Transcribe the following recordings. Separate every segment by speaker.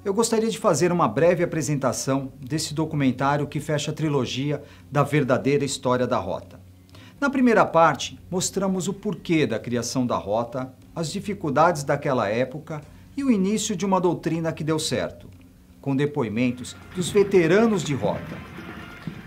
Speaker 1: Eu gostaria de fazer uma breve apresentação desse documentário que fecha a trilogia da verdadeira história da Rota. Na primeira parte, mostramos o porquê da criação da Rota, as dificuldades daquela época e o início de uma doutrina que deu certo, com depoimentos dos veteranos de Rota.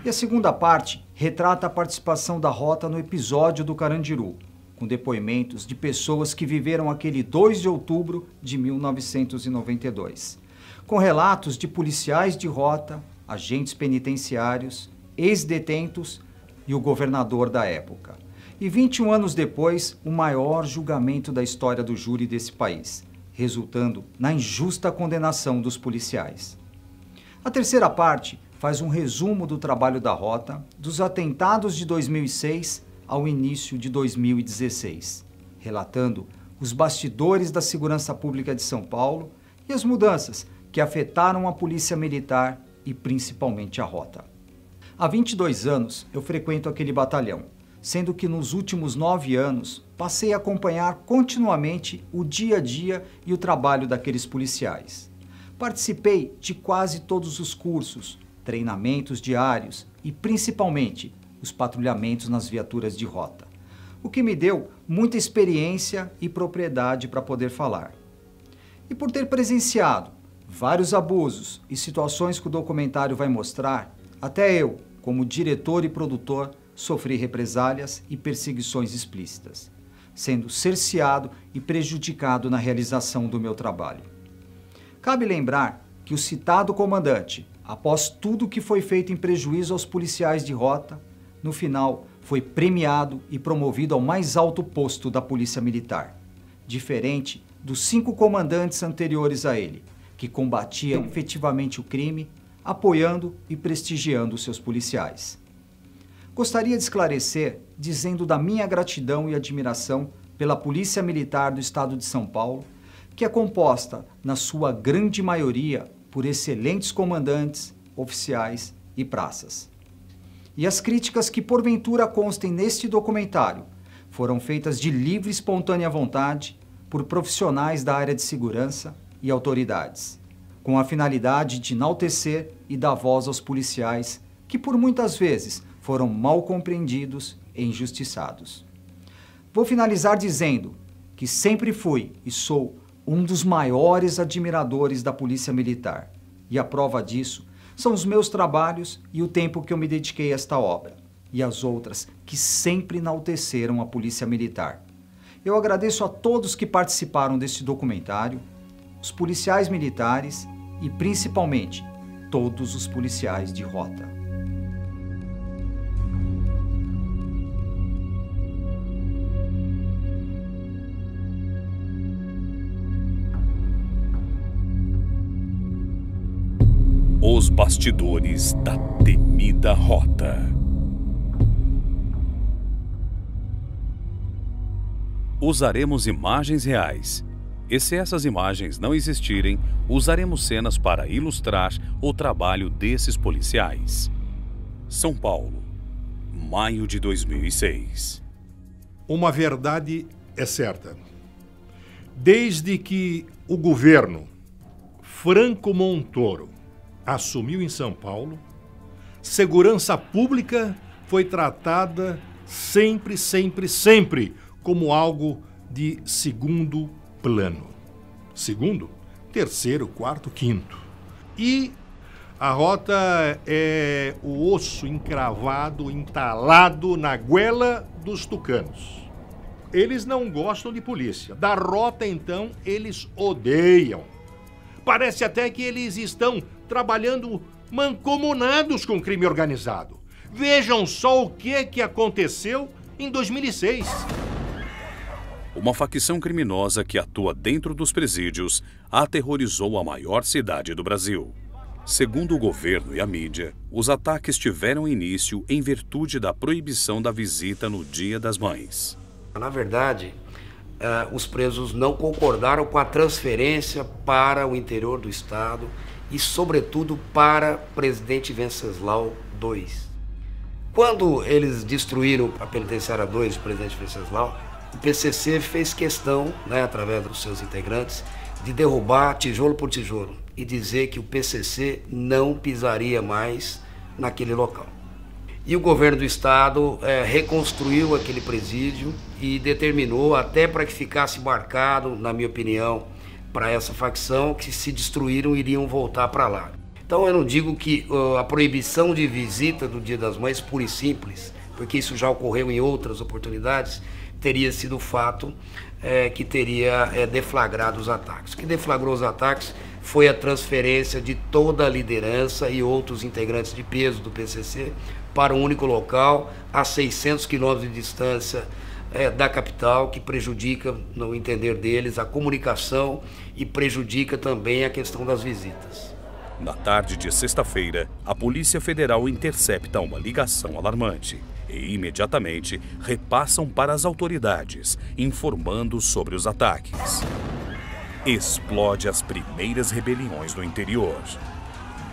Speaker 1: E a segunda parte retrata a participação da Rota no episódio do Carandiru, com depoimentos de pessoas que viveram aquele 2 de outubro de 1992, com relatos de policiais de Rota, agentes penitenciários, ex-detentos e o governador da época. E 21 anos depois, o maior julgamento da história do júri desse país, resultando na injusta condenação dos policiais. A terceira parte faz um resumo do trabalho da Rota, dos atentados de 2006 ao início de 2016, relatando os bastidores da segurança pública de São Paulo e as mudanças que afetaram a Polícia Militar e principalmente a Rota. Há 22 anos eu frequento aquele batalhão, sendo que nos últimos 9 anos passei a acompanhar continuamente o dia a dia e o trabalho daqueles policiais. Participei de quase todos os cursos, treinamentos diários e principalmente os patrulhamentos nas viaturas de Rota, o que me deu muita experiência e propriedade para poder falar. E por ter presenciado vários abusos e situações que o documentário vai mostrar, até eu, como diretor e produtor, sofri represálias e perseguições explícitas, sendo cerceado e prejudicado na realização do meu trabalho. Cabe lembrar que o citado comandante, após tudo que foi feito em prejuízo aos policiais de Rota, no final foi premiado e promovido ao mais alto posto da Polícia Militar, diferente dos 5 comandantes anteriores a ele, que combatiam efetivamente o crime, apoiando e prestigiando seus policiais. Gostaria de esclarecer dizendo da minha gratidão e admiração pela Polícia Militar do Estado de São Paulo, que é composta, na sua grande maioria, por excelentes comandantes, oficiais e praças. E as críticas que porventura constem neste documentário foram feitas de livre e espontânea vontade por profissionais da área de segurança e autoridades, com a finalidade de enaltecer e dar voz aos policiais que por muitas vezes foram mal compreendidos e injustiçados. Vou finalizar dizendo que sempre fui e sou um dos maiores admiradores da Polícia Militar, e a prova disso são os meus trabalhos e o tempo que eu me dediquei a esta obra, e as outras que sempre enalteceram a Polícia Militar. Eu agradeço a todos que participaram deste documentário, os policiais militares e, principalmente, todos os policiais de Rota.
Speaker 2: Os bastidores da temida Rota. Usaremos imagens reais. E se essas imagens não existirem, usaremos cenas para ilustrar o trabalho desses policiais. São Paulo, maio de 2006.
Speaker 3: Uma verdade é certa. Desde que o governo Franco Montoro assumiu em São Paulo, segurança pública foi tratada sempre como algo de segundo plano. Segundo, terceiro, quarto, quinto. E a Rota é o osso encravado, entalado na goela dos tucanos. Eles não gostam de polícia. Da Rota, então, eles odeiam. Parece até que eles estão trabalhando mancomunados com o crime organizado. Vejam só o que aconteceu em 2006.
Speaker 2: Uma facção criminosa que atua dentro dos presídios aterrorizou a maior cidade do Brasil. Segundo o governo e a mídia, os ataques tiveram início em virtude da proibição da visita no Dia das Mães.
Speaker 4: Na verdade, os presos não concordaram com a transferência para o interior do estado e, sobretudo, para Presidente Venceslau II. Quando eles destruíram a penitenciária 2 do Presidente Venceslau, o PCC fez questão, através dos seus integrantes, de derrubar tijolo por tijolo e dizer que o PCC não pisaria mais naquele local. E o governo do estado reconstruiu aquele presídio e determinou, até para que ficasse marcado, na minha opinião, para essa facção, que se destruíram iriam voltar para lá. Então eu não digo que a proibição de visita do Dia das Mães, pura e simples, porque isso já ocorreu em outras oportunidades, teria sido o fato que teria deflagrado os ataques. O que deflagrou os ataques foi a transferência de toda a liderança e outros integrantes de peso do PCC para um único local, a 600 quilômetros de distância da capital, que prejudica, no entender deles, a comunicação e prejudica também a questão das visitas.
Speaker 2: Na tarde de sexta-feira, a Polícia Federal intercepta uma ligação alarmante e imediatamente repassam para as autoridades, informando sobre os ataques. Explode as primeiras rebeliões no interior.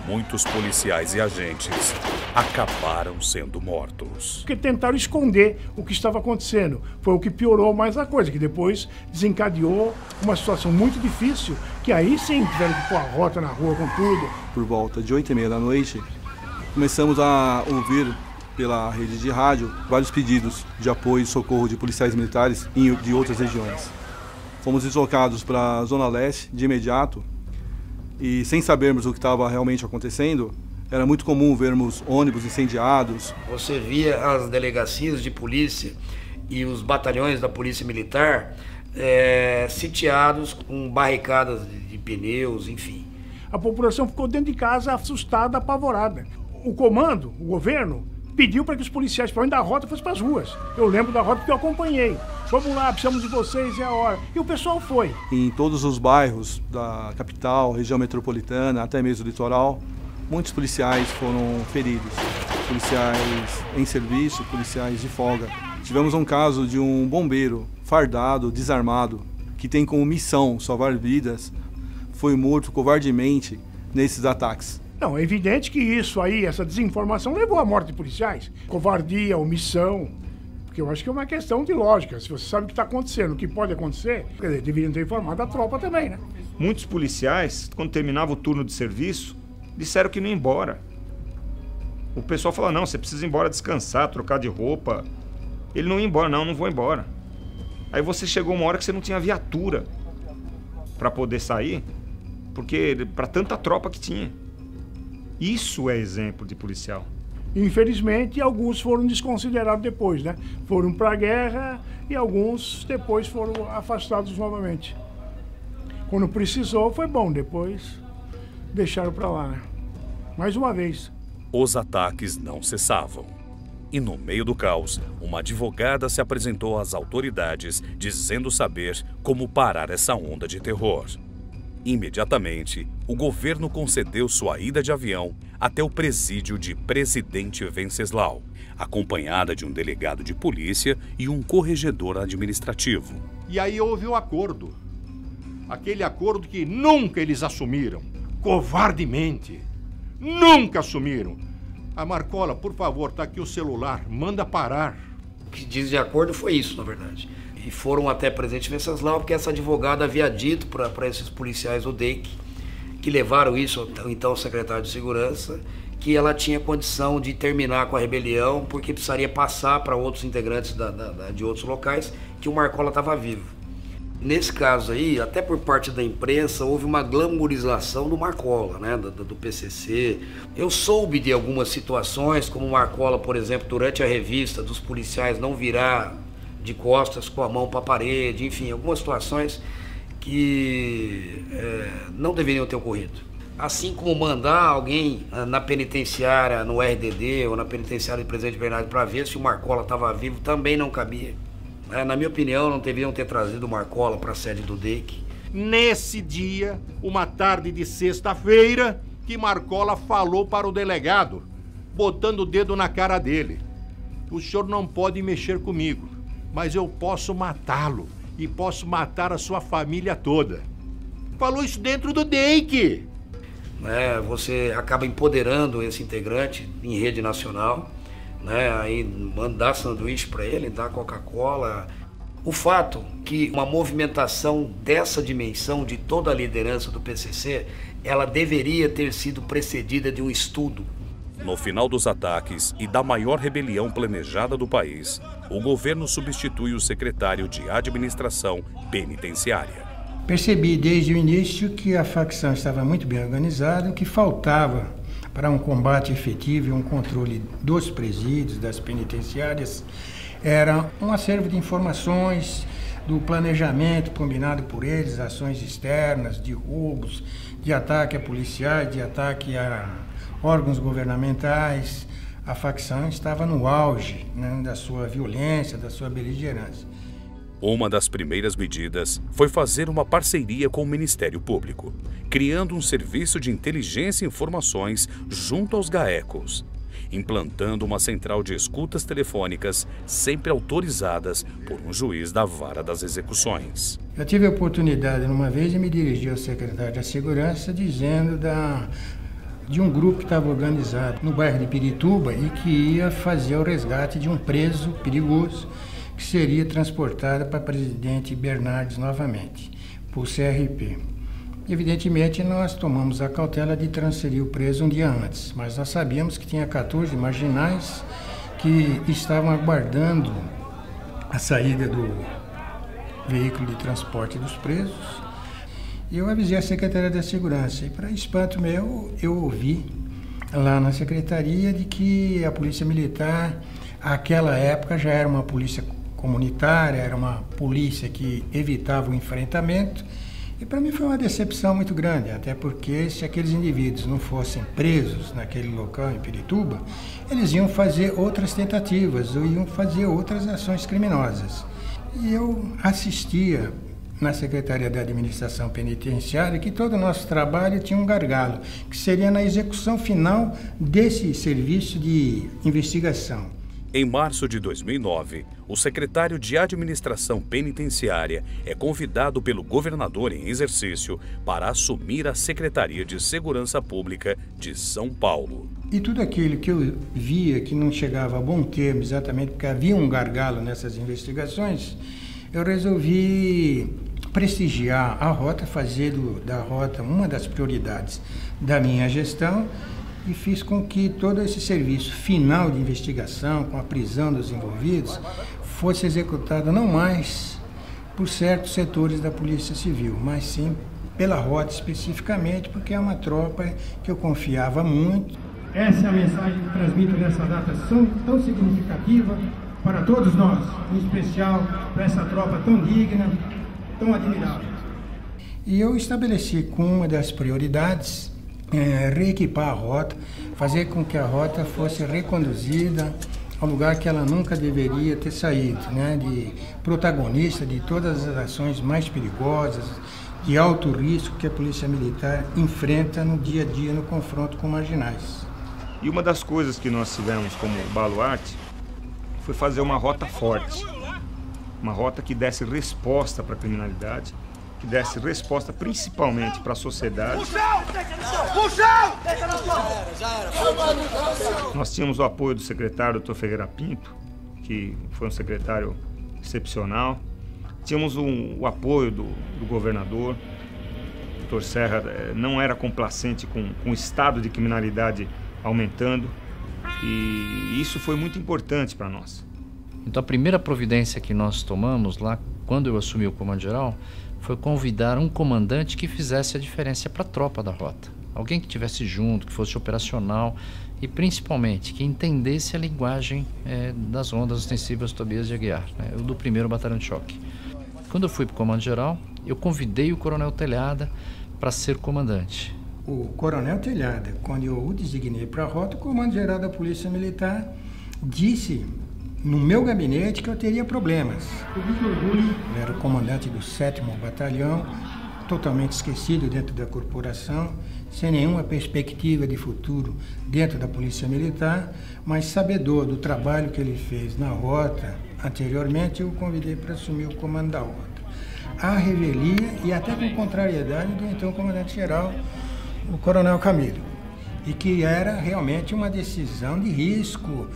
Speaker 2: Muitos policiais e agentes acabaram sendo mortos.
Speaker 5: Porque tentaram esconder o que estava acontecendo. Foi o que piorou mais a coisa, que depois desencadeou uma situação muito difícil, que aí sim tiveram que pôr a rota na rua com tudo.
Speaker 6: Por volta de 8h30 da noite, começamos a ouvir pela rede de rádio vários pedidos de apoio e socorro de policiais militares de outras regiões. Fomos deslocados para a Zona Leste de imediato e, sem sabermos o que estava realmente acontecendo, era muito comum vermos ônibus incendiados.
Speaker 4: Você via as delegacias de polícia e os batalhões da Polícia Militar sitiados com barricadas de pneus, enfim.
Speaker 5: A população ficou dentro de casa assustada, apavorada. O comando, o governo, pediu para que os policiais, para da rota, fossem para as ruas. Eu lembro da rota porque eu acompanhei. Vamos lá, precisamos de vocês, é a hora. E o pessoal foi.
Speaker 6: Em todos os bairros da capital, região metropolitana, até mesmo litoral, muitos policiais foram feridos. Policiais em serviço, policiais de folga. Tivemos um caso de um bombeiro fardado, desarmado, que tem como missão salvar vidas, foi morto covardemente nesses ataques.
Speaker 5: Não, é evidente que isso aí, essa desinformação levou à morte de policiais. Covardia, omissão, porque eu acho que é uma questão de lógica. Se você sabe o que está acontecendo, o que pode acontecer, quer dizer, deveriam ter informado a tropa também, né?
Speaker 7: Muitos policiais, quando terminava o turno de serviço, disseram que não ia embora. O pessoal falou, não, você precisa ir embora descansar, trocar de roupa. Ele não ia embora, não vou embora. Aí você chegou uma hora que você não tinha viatura para poder sair, porque para tanta tropa que tinha. Isso é exemplo de policial.
Speaker 5: Infelizmente, alguns foram desconsiderados depois, né? Foram para a guerra e alguns depois foram afastados novamente. Quando precisou, foi bom. Depois, deixaram para lá, né? Mais uma vez.
Speaker 2: Os ataques não cessavam. E no meio do caos, uma advogada se apresentou às autoridades dizendo saber como parar essa onda de terror. Imediatamente, o governo concedeu sua ida de avião até o presídio de Presidente Venceslau, acompanhada de um delegado de polícia e um corregedor administrativo.
Speaker 3: E aí houve o acordo. Aquele acordo que nunca eles assumiram, covardemente. Nunca assumiram. A Marcola, por favor, tá aqui o celular, manda parar.
Speaker 4: O que diz de acordo foi isso, na verdade. E foram até Presidente Venceslau, porque essa advogada havia dito para esses policiais do DEIC, que levaram isso então ao secretário de Segurança, que ela tinha condição de terminar com a rebelião, porque precisaria passar para outros integrantes de outros locais, que o Marcola estava vivo. Nesse caso aí, até por parte da imprensa, houve uma glamorização do Marcola, né, do PCC. Eu soube de algumas situações, como o Marcola, por exemplo, durante a revista dos policiais não virar de costas com a mão para a parede, enfim, algumas situações que não deveriam ter ocorrido. Assim como mandar alguém na penitenciária, no RDD ou na penitenciária de Presidente Bernardo para ver se o Marcola estava vivo, também não cabia. Na minha opinião, não deveriam ter trazido o Marcola para a sede do DEIC.
Speaker 3: Nesse dia, uma tarde de sexta-feira, que Marcola falou para o delegado, botando o dedo na cara dele. O senhor não pode mexer comigo, mas eu posso matá-lo e posso matar a sua família toda. Falou isso dentro do DEIC.
Speaker 4: Você acaba empoderando esse integrante em rede nacional, né? Aí mandar sanduíche para ele, dar Coca-Cola. O fato que uma movimentação dessa dimensão, de toda a liderança do PCC, ela deveria ter sido precedida de um estudo.
Speaker 2: No final dos ataques e da maior rebelião planejada do país, o governo substitui o secretário de Administração Penitenciária.
Speaker 8: Percebi desde o início que a facção estava muito bem organizada, o que faltava para um combate efetivo e um controle dos presídios, das penitenciárias, era um acervo de informações, do planejamento combinado por eles, ações externas, de roubos, de ataque a policiais, de ataque a órgãos governamentais. A facção estava no auge, né, da sua violência, da sua beligerância.
Speaker 2: Uma das primeiras medidas foi fazer uma parceria com o Ministério Público, criando um serviço de inteligência e informações junto aos GAECOS, implantando uma central de escutas telefônicas sempre autorizadas por um juiz da Vara das Execuções.
Speaker 8: Eu tive a oportunidade, numa vez, de me dirigir ao secretário da Segurança dizendo de um grupo que estava organizado no bairro de Pirituba e que ia fazer o resgate de um preso perigoso que seria transportado para Presidente Bernardes novamente, por CRP. Evidentemente, nós tomamos a cautela de transferir o preso um dia antes, mas nós sabíamos que tinha 14 marginais que estavam aguardando a saída do veículo de transporte dos presos. E eu avisei a Secretaria da Segurança, e para espanto meu, eu ouvi lá na Secretaria de que a Polícia Militar, àquela época, já era uma polícia comunitária, era uma polícia que evitava o enfrentamento. E para mim foi uma decepção muito grande, até porque se aqueles indivíduos não fossem presos naquele local em Pirituba, eles iam fazer outras tentativas ou iam fazer outras ações criminosas. E eu assistia na Secretaria da Administração Penitenciária que todo o nosso trabalho tinha um gargalo, que seria na execução final desse serviço de investigação.
Speaker 2: Em março de 2009, o secretário de Administração Penitenciária é convidado pelo governador em exercício para assumir a Secretaria de Segurança Pública de São Paulo.
Speaker 8: E tudo aquilo que eu via que não chegava a bom termo, exatamente porque havia um gargalo nessas investigações, eu resolvi prestigiar a Rota, fazer da Rota uma das prioridades da minha gestão, e fiz com que todo esse serviço final de investigação, com a prisão dos envolvidos, fosse executado não mais por certos setores da Polícia Civil, mas sim pela Rota especificamente, porque é uma tropa que eu confiava muito. Essa é a mensagem que transmito nessa data tão significativa para todos nós, em especial para essa tropa tão digna, tão admirável. E eu estabeleci como uma das prioridades reequipar a Rota, fazer com que a Rota fosse reconduzida ao lugar que ela nunca deveria ter saído, né? De protagonista de todas as ações mais perigosas, de alto risco que a Polícia Militar enfrenta no dia a dia no confronto com marginais.
Speaker 7: E uma das coisas que nós tivemos como baluarte foi fazer uma rota forte, uma rota que desse resposta para a criminalidade, que desse resposta principalmente para a sociedade. Nós tínhamos o apoio do secretário Dr. Ferreira Pinto, que foi um secretário excepcional. Tínhamos o apoio do governador. O Dr. Serra não era complacente com o estado de criminalidade aumentando, e isso foi muito importante para nós.
Speaker 9: Então a primeira providência que nós tomamos lá, quando eu assumi o comando geral, foi convidar um comandante que fizesse a diferença para a tropa da Rota. Alguém que estivesse junto, que fosse operacional e principalmente que entendesse a linguagem das ondas ostensivas Tobias de Aguiar, né? Eu do 1º Batalhão de Choque. Quando eu fui para o comando geral, eu convidei o Coronel Telhada para ser comandante.
Speaker 8: O Coronel Telhada, quando eu o designei para a Rota, o Comando Geral da Polícia Militar disse no meu gabinete que eu teria problemas. Eu vi orgulho. Ele era o comandante do 7º Batalhão, totalmente esquecido dentro da corporação, sem nenhuma perspectiva de futuro dentro da Polícia Militar, mas sabedor do trabalho que ele fez na Rota anteriormente, eu o convidei para assumir o comando da Rota. À revelia e até com contrariedade do então comandante-geral, o Coronel Camilo, e que era realmente uma decisão de risco,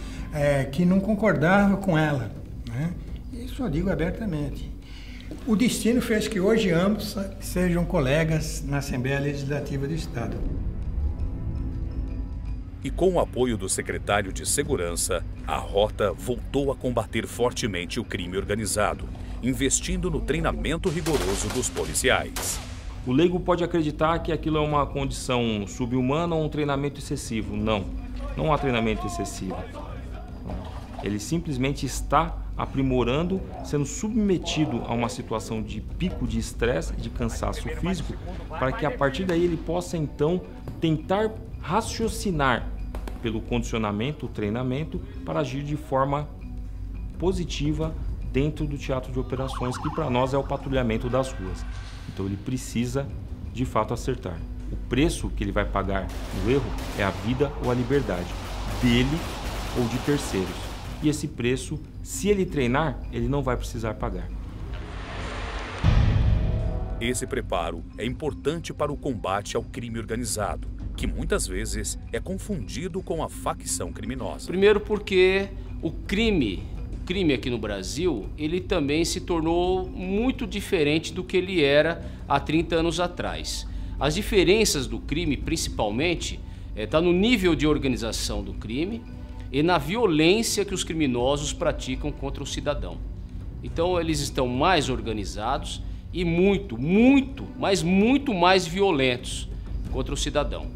Speaker 8: que não concordava com ela, né? Isso eu digo abertamente. O destino fez que hoje ambos sejam colegas na Assembleia Legislativa do Estado.
Speaker 2: E com o apoio do secretário de Segurança, a Rota voltou a combater fortemente o crime organizado, investindo no treinamento rigoroso dos policiais.
Speaker 10: O leigo pode acreditar que aquilo é uma condição subhumana ou um treinamento excessivo. Não há treinamento excessivo. Ele simplesmente está aprimorando, sendo submetido a uma situação de pico de estresse, de cansaço físico, para que a partir daí ele possa então tentar raciocinar pelo condicionamento, o treinamento, para agir de forma positiva dentro do teatro de operações, que para nós é o patrulhamento das ruas. Então ele precisa de fato acertar. O preço que ele vai pagar no erro é a vida ou a liberdade dele ou de terceiros. E esse preço, se ele treinar, ele não vai precisar pagar.
Speaker 2: Esse preparo é importante para o combate ao crime organizado, que muitas vezes é confundido com a facção criminosa.
Speaker 11: Primeiro porque o crime aqui no Brasil, ele também se tornou muito diferente do que ele era há 30 anos atrás. As diferenças do crime, principalmente, está no nível de organização do crime e na violência que os criminosos praticam contra o cidadão. Então eles estão mais organizados e muito mais violentos contra o cidadão.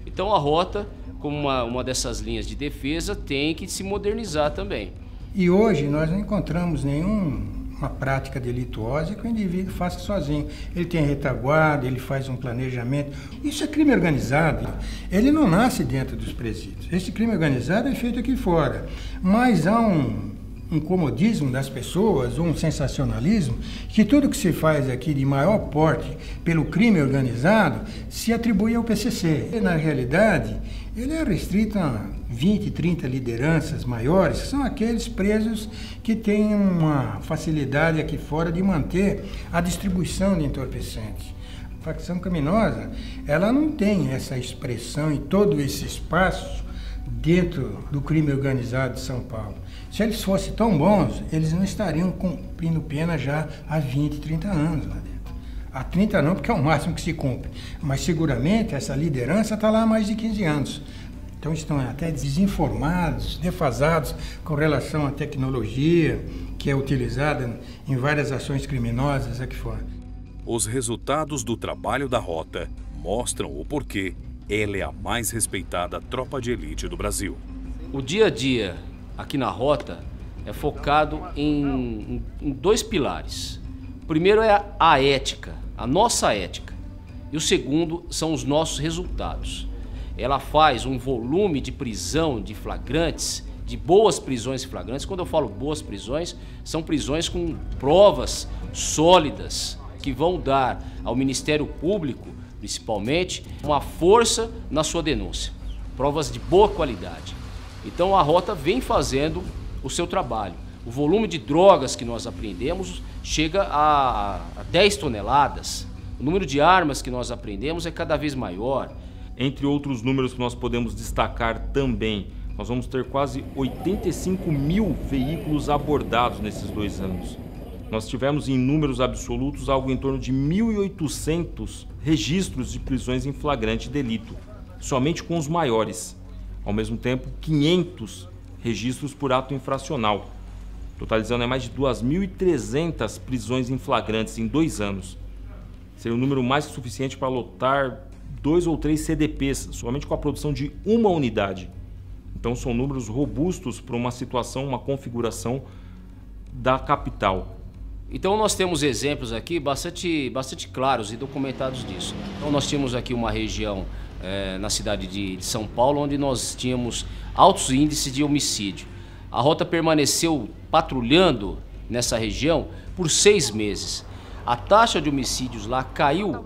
Speaker 11: Então a Rota, como uma dessas linhas de defesa, tem que se modernizar também.
Speaker 8: E hoje nós não encontramos nenhuma prática delituosa que o indivíduo faça sozinho. Ele tem retaguarda, ele faz um planejamento. Isso é crime organizado. Ele não nasce dentro dos presídios. Esse crime organizado é feito aqui fora. Mas há um comodismo das pessoas, um sensacionalismo, que tudo que se faz aqui de maior porte pelo crime organizado se atribui ao PCC. E, na realidade, ele é restrito a 20, 30 lideranças maiores, que são aqueles presos que têm uma facilidade aqui fora de manter a distribuição de entorpecentes. A facção criminosa, ela não tem essa expressão e todo esse espaço dentro do crime organizado de São Paulo. Se eles fossem tão bons, eles não estariam cumprindo pena já há 20, 30 anos lá dentro. Há 30 não, porque é o máximo que se cumpre. Mas seguramente essa liderança está lá há mais de 15 anos. Então estão até desinformados, defasados com relação à tecnologia que é utilizada em várias ações criminosas aqui fora.
Speaker 2: Os resultados do trabalho da Rota mostram o porquê ela é a mais respeitada tropa de elite do Brasil.
Speaker 11: O dia a dia aqui na Rota é focado em dois pilares. O primeiro é a ética, a nossa ética. E o segundo são os nossos resultados. Ela faz um volume de prisão de flagrantes, de boas prisões flagrantes. Quando eu falo boas prisões, são prisões com provas sólidas que vão dar ao Ministério Público, principalmente, uma força na sua denúncia. Provas de boa qualidade. Então a Rota vem fazendo o seu trabalho. O volume de drogas que nós apreendemos chega a 10 toneladas. O número de armas que nós apreendemos é cada vez maior.
Speaker 10: Entre outros números que nós podemos destacar também, nós vamos ter quase 85 mil veículos abordados nesses 2 anos. Nós tivemos em números absolutos algo em torno de 1.800 registros de prisões em flagrante delito, somente com os maiores. Ao mesmo tempo, 500 registros por ato infracional, totalizando mais de 2.300 prisões em flagrantes em 2 anos. Seria um número mais que suficiente para lotar 2 ou 3 CDPs, somente com a produção de uma unidade. Então são números robustos para uma situação, uma configuração da capital.
Speaker 11: Então nós temos exemplos aqui bastante claros e documentados disso. Então nós tínhamos aqui uma região na cidade de São Paulo, onde nós tínhamos altos índices de homicídio. A Rota permaneceu patrulhando nessa região por 6 meses. A taxa de homicídios lá caiu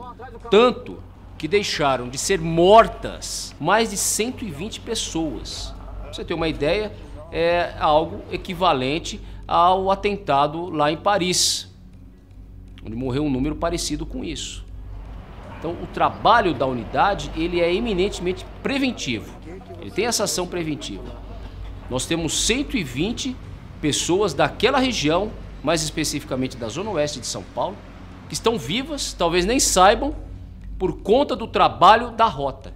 Speaker 11: tanto que deixaram de ser mortas mais de 120 pessoas. Pra você ter uma ideia, é algo equivalente ao atentado lá em Paris, onde morreu um número parecido com isso. Então, o trabalho da unidade, ele é eminentemente preventivo. Ele tem essa ação preventiva. Nós temos 120 pessoas daquela região mais especificamente da Zona Oeste de São Paulo, que estão vivas, talvez nem saibam, por conta do trabalho da Rota.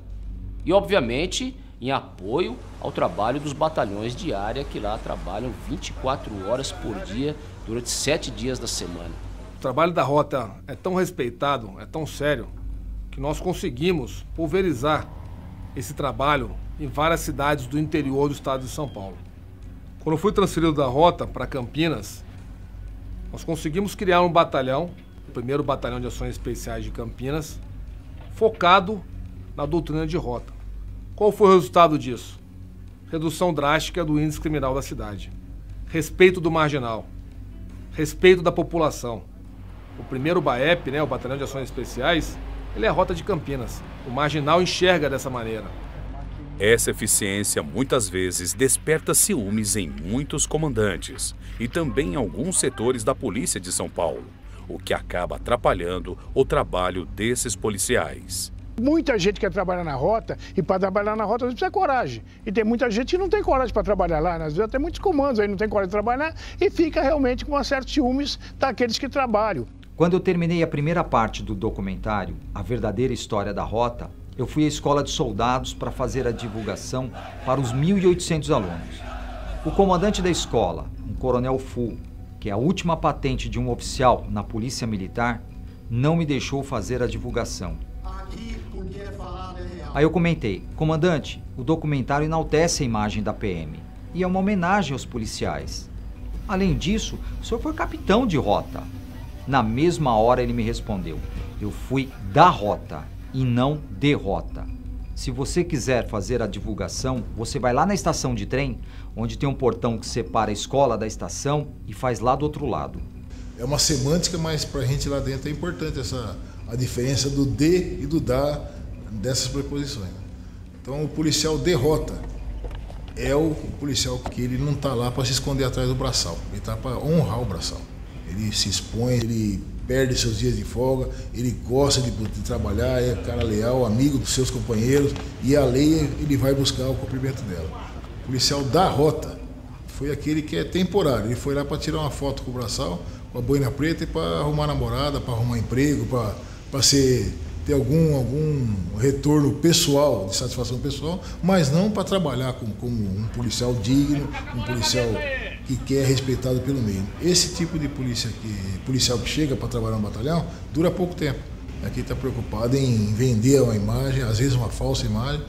Speaker 11: E, obviamente, em apoio ao trabalho dos batalhões de área que lá trabalham 24 horas por dia, durante 7 dias da semana.
Speaker 12: O trabalho da Rota é tão respeitado, é tão sério, que nós conseguimos pulverizar esse trabalho em várias cidades do interior do estado de São Paulo. Quando eu fui transferido da Rota para Campinas, nós conseguimos criar um batalhão, o 1º Batalhão de Ações Especiais de Campinas, focado na doutrina de Rota. Qual foi o resultado disso? Redução drástica do índice criminal da cidade. Respeito do marginal. Respeito da população. O 1º BAEP, o Batalhão de Ações Especiais, ele é a Rota de Campinas. O marginal enxerga dessa maneira.
Speaker 2: Essa eficiência muitas vezes desperta ciúmes em muitos comandantes e também em alguns setores da Polícia de São Paulo, o que acaba atrapalhando o trabalho desses policiais.
Speaker 5: Muita gente quer trabalhar na Rota e para trabalhar na Rota precisa de coragem. E tem muita gente que não tem coragem para trabalhar lá, né? Às vezes até muitos comandos aí não tem coragem de trabalhar e fica realmente com um certo ciúmes daqueles que trabalham.
Speaker 1: Quando eu terminei a primeira parte do documentário, A Verdadeira História da Rota, eu fui à escola de soldados para fazer a divulgação para os 1.800 alunos. O comandante da escola, um coronel Full, que é a última patente de um oficial na Polícia Militar, não me deixou fazer a divulgação. Aí eu comentei: comandante, o documentário enaltece a imagem da PM e é uma homenagem aos policiais. Além disso, o senhor foi capitão de Rota. Na mesma hora ele me respondeu: eu fui da Rota e não de Rota. Se você quiser fazer a divulgação, você vai lá na estação de trem, onde tem um portão que separa a escola da estação e faz lá do outro lado.
Speaker 13: É uma semântica, mas pra gente lá dentro é importante a diferença do de e do da dessas preposições. Então o policial de Rota é o policial que ele não está lá para se esconder atrás do braçal, ele está para honrar o braçal. Ele se expõe, ele perde seus dias de folga, ele gosta de trabalhar, é cara leal, amigo dos seus companheiros, e a lei ele vai buscar o cumprimento dela. O policial da Rota foi aquele que é temporário, ele foi lá para tirar uma foto com o braçal, com a boina preta e para arrumar namorada, para arrumar emprego, para ter algum retorno pessoal, de satisfação pessoal, mas não para trabalhar como um policial digno, um policial que quer respeitado pelo meio. Esse tipo de policial que chega para trabalhar no batalhão dura pouco tempo. Aqui está preocupado em vender uma imagem, às vezes uma falsa imagem,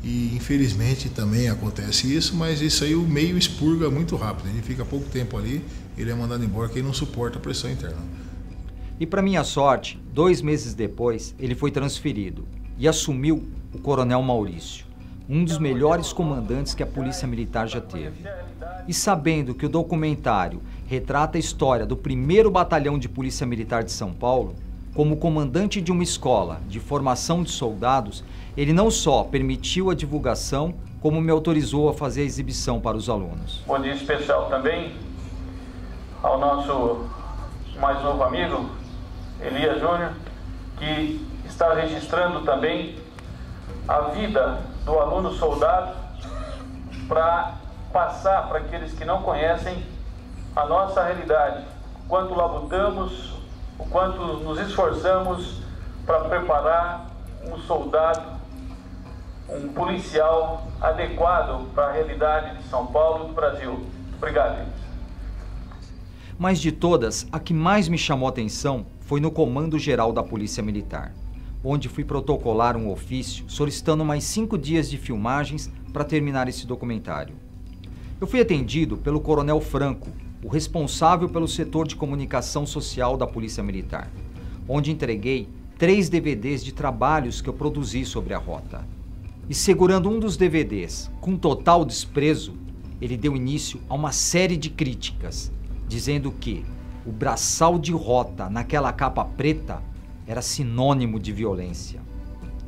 Speaker 13: e infelizmente também acontece isso, mas isso aí o meio expurga muito rápido. Ele fica pouco tempo ali, ele é mandado embora, porque ele não suporta a pressão interna.
Speaker 1: E para minha sorte, 2 meses depois, ele foi transferido e assumiu o Coronel Maurício, um dos melhores comandantes que a Polícia Militar já teve. E sabendo que o documentário retrata a história do 1º Batalhão de Polícia Militar de São Paulo, como comandante de uma escola de formação de soldados, ele não só permitiu a divulgação, como me autorizou a fazer a exibição para os alunos.
Speaker 14: Bom dia especial também ao nosso mais novo amigo, Elias Júnior, que está registrando também a vida do aluno soldado para passar para aqueles que não conhecem a nossa realidade, o quanto labutamos, o quanto nos esforçamos para preparar um soldado, um policial adequado para a realidade de São Paulo e do Brasil. Obrigado, gente.
Speaker 1: Mas de todas, a que mais me chamou a atenção foi no Comando Geral da Polícia Militar, onde fui protocolar um ofício solicitando mais 5 dias de filmagens para terminar esse documentário. Eu fui atendido pelo Coronel Franco, o responsável pelo setor de comunicação social da Polícia Militar, onde entreguei 3 DVDs de trabalhos que eu produzi sobre a Rota. E segurando um dos DVDs, com total desprezo, ele deu início a uma série de críticas, dizendo que o braçal de Rota naquela capa preta era sinônimo de violência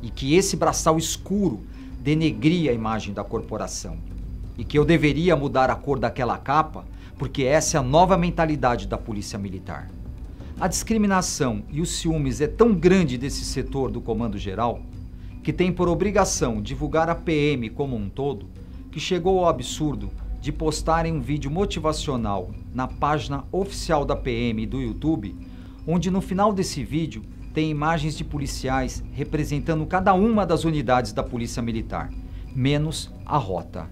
Speaker 1: e que esse braçal escuro denegria a imagem da corporação e que eu deveria mudar a cor daquela capa porque essa é a nova mentalidade da Polícia Militar. A discriminação e os ciúmes é tão grande desse setor do Comando Geral que tem por obrigação divulgar a PM como um todo, que chegou ao absurdo de postarem um vídeo motivacional na página oficial da PM do YouTube, onde no final desse vídeo tem imagens de policiais representando cada uma das unidades da Polícia Militar, menos a rota.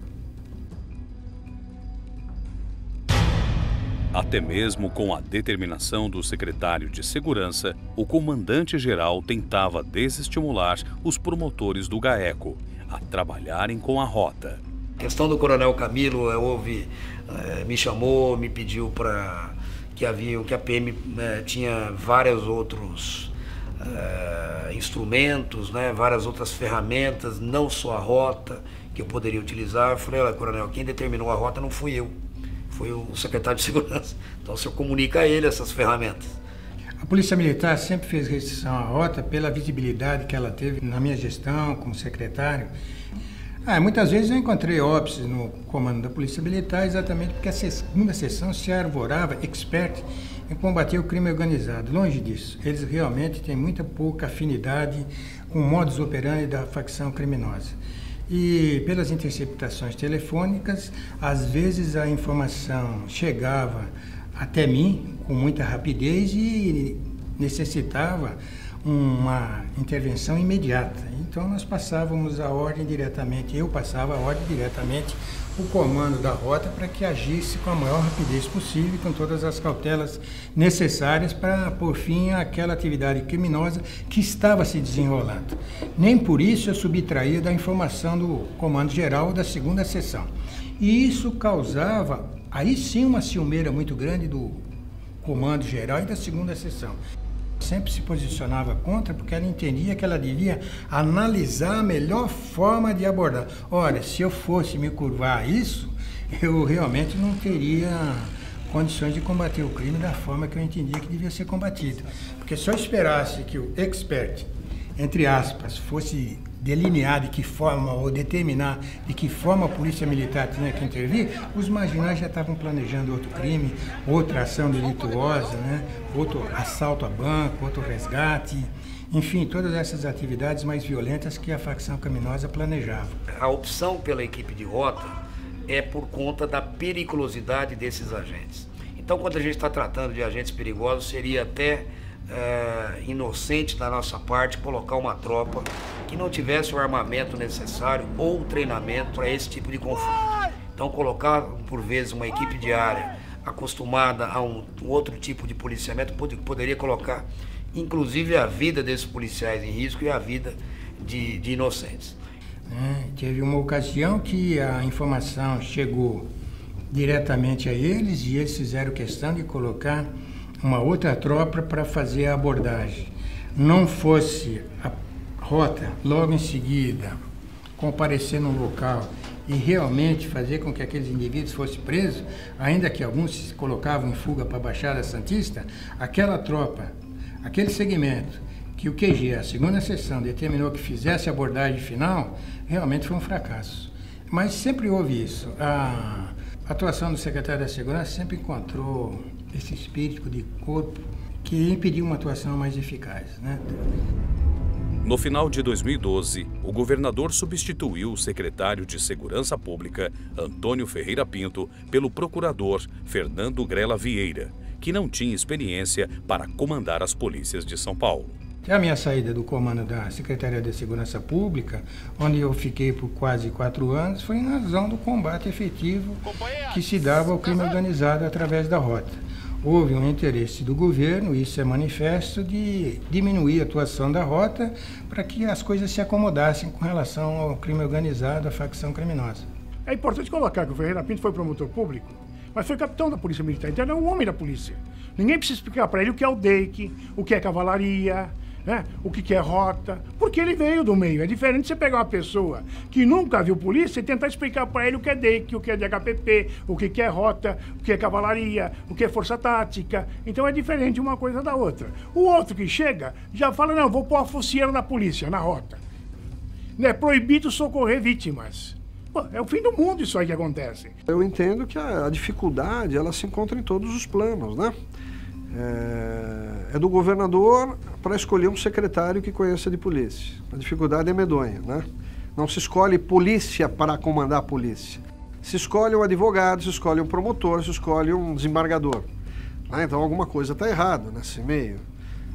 Speaker 2: Até mesmo com a determinação do secretário de Segurança, o comandante-geral tentava desestimular os promotores do GAECO a trabalharem com a rota.
Speaker 4: A questão do Coronel Camilo, me chamou, me pediu para que a PM tinha vários outros instrumentos, né, várias outras ferramentas, não só a rota que eu poderia utilizar. Eu falei, olha, Coronel, quem determinou a rota não fui eu, foi o secretário de Segurança. Então o senhor comunica a ele essas ferramentas.
Speaker 8: A Polícia Militar sempre fez restrição à rota pela visibilidade que ela teve na minha gestão como secretário. Muitas vezes eu encontrei óbices no comando da Polícia Militar exatamente porque a segunda seção se arvorava expert em combater o crime organizado. Longe disso, eles realmente têm muita pouca afinidade com o modus operandi da facção criminosa. E pelas interceptações telefônicas, às vezes a informação chegava até mim com muita rapidez e necessitava uma intervenção imediata. Então nós passávamos a ordem diretamente, eu passava a ordem diretamente o comando da rota para que agisse com a maior rapidez possível, com todas as cautelas necessárias para pôr fim àquela atividade criminosa que estava se desenrolando. Nem por isso eu subtraía da informação do comando geral da segunda seção. E isso causava, aí sim, uma ciumeira muito grande do comando geral e da segunda seção. Sempre se posicionava contra porque ela entendia que ela devia analisar a melhor forma de abordar. Olha, se eu fosse me curvar a isso, eu realmente não teria condições de combater o crime da forma que eu entendia que devia ser combatido. Porque se eu esperasse que o expert, entre aspas, fosse delinear de que forma ou determinar de que forma a Polícia Militar tinha que intervir, os marginais já estavam planejando outro crime, outra ação delituosa, né? Outro assalto a banco, outro resgate, enfim, todas essas atividades mais violentas que a facção criminosa planejava.
Speaker 4: A opção pela equipe de rota é por conta da periculosidade desses agentes. Então, quando a gente está tratando de agentes perigosos, seria até inocente da nossa parte colocar uma tropa que não tivesse o armamento necessário ou o treinamento para esse tipo de conflito. Então colocar por vezes uma equipe de área acostumada a um outro tipo de policiamento poderia colocar inclusive a vida desses policiais em risco e a vida de inocentes.
Speaker 8: Teve uma ocasião que a informação chegou diretamente a eles e eles fizeram questão de colocar uma outra tropa para fazer a abordagem. Não fosse a rota logo em seguida comparecer no local e realmente fazer com que aqueles indivíduos fossem presos, ainda que alguns se colocavam em fuga para a Baixada Santista, aquela tropa, aquele segmento que o QG, a segunda seção, determinou que fizesse a abordagem final, realmente foi um fracasso. Mas sempre houve isso. A atuação do secretário da Segurança sempre encontrou esse espírito de corpo que impediu uma atuação mais eficaz, né?
Speaker 2: No final de 2012, o governador substituiu o secretário de Segurança Pública, Antônio Ferreira Pinto, pelo procurador Fernando Grela Vieira, que não tinha experiência para comandar as polícias de São Paulo.
Speaker 8: A minha saída do comando da Secretaria de Segurança Pública, onde eu fiquei por quase 4 anos, foi em razão do combate efetivo que se dava ao crime organizado através da rota. Houve um interesse do governo, isso é manifesto, de diminuir a atuação da rota para que as coisas se acomodassem com relação ao crime organizado, à facção criminosa.
Speaker 5: É importante colocar que o Ferreira Pinto foi promotor público, mas foi capitão da Polícia Militar, então ele é um homem da polícia. Ninguém precisa explicar para ele o que é o DEIC, o que é cavalaria, né? O que é rota, porque ele veio do meio. É diferente você pegar uma pessoa que nunca viu polícia e tentar explicar para ele o que é DEIC, o que é DHPP, o que é rota, o que é cavalaria, o que é força tática. Então é diferente uma coisa da outra. O outro que chega já fala, não, vou pôr a focinheira na polícia, na rota. É proibido socorrer vítimas. Pô, é o fim do mundo isso aí que acontece.
Speaker 15: Eu entendo que a dificuldade ela se encontra em todos os planos, né? É do governador para escolher um secretário que conheça de polícia. A dificuldade é medonha, né? Não se escolhe polícia para comandar a polícia. se escolhe um advogado, se escolhe um promotor, se escolhe um desembargador. Então alguma coisa está errada nesse meio.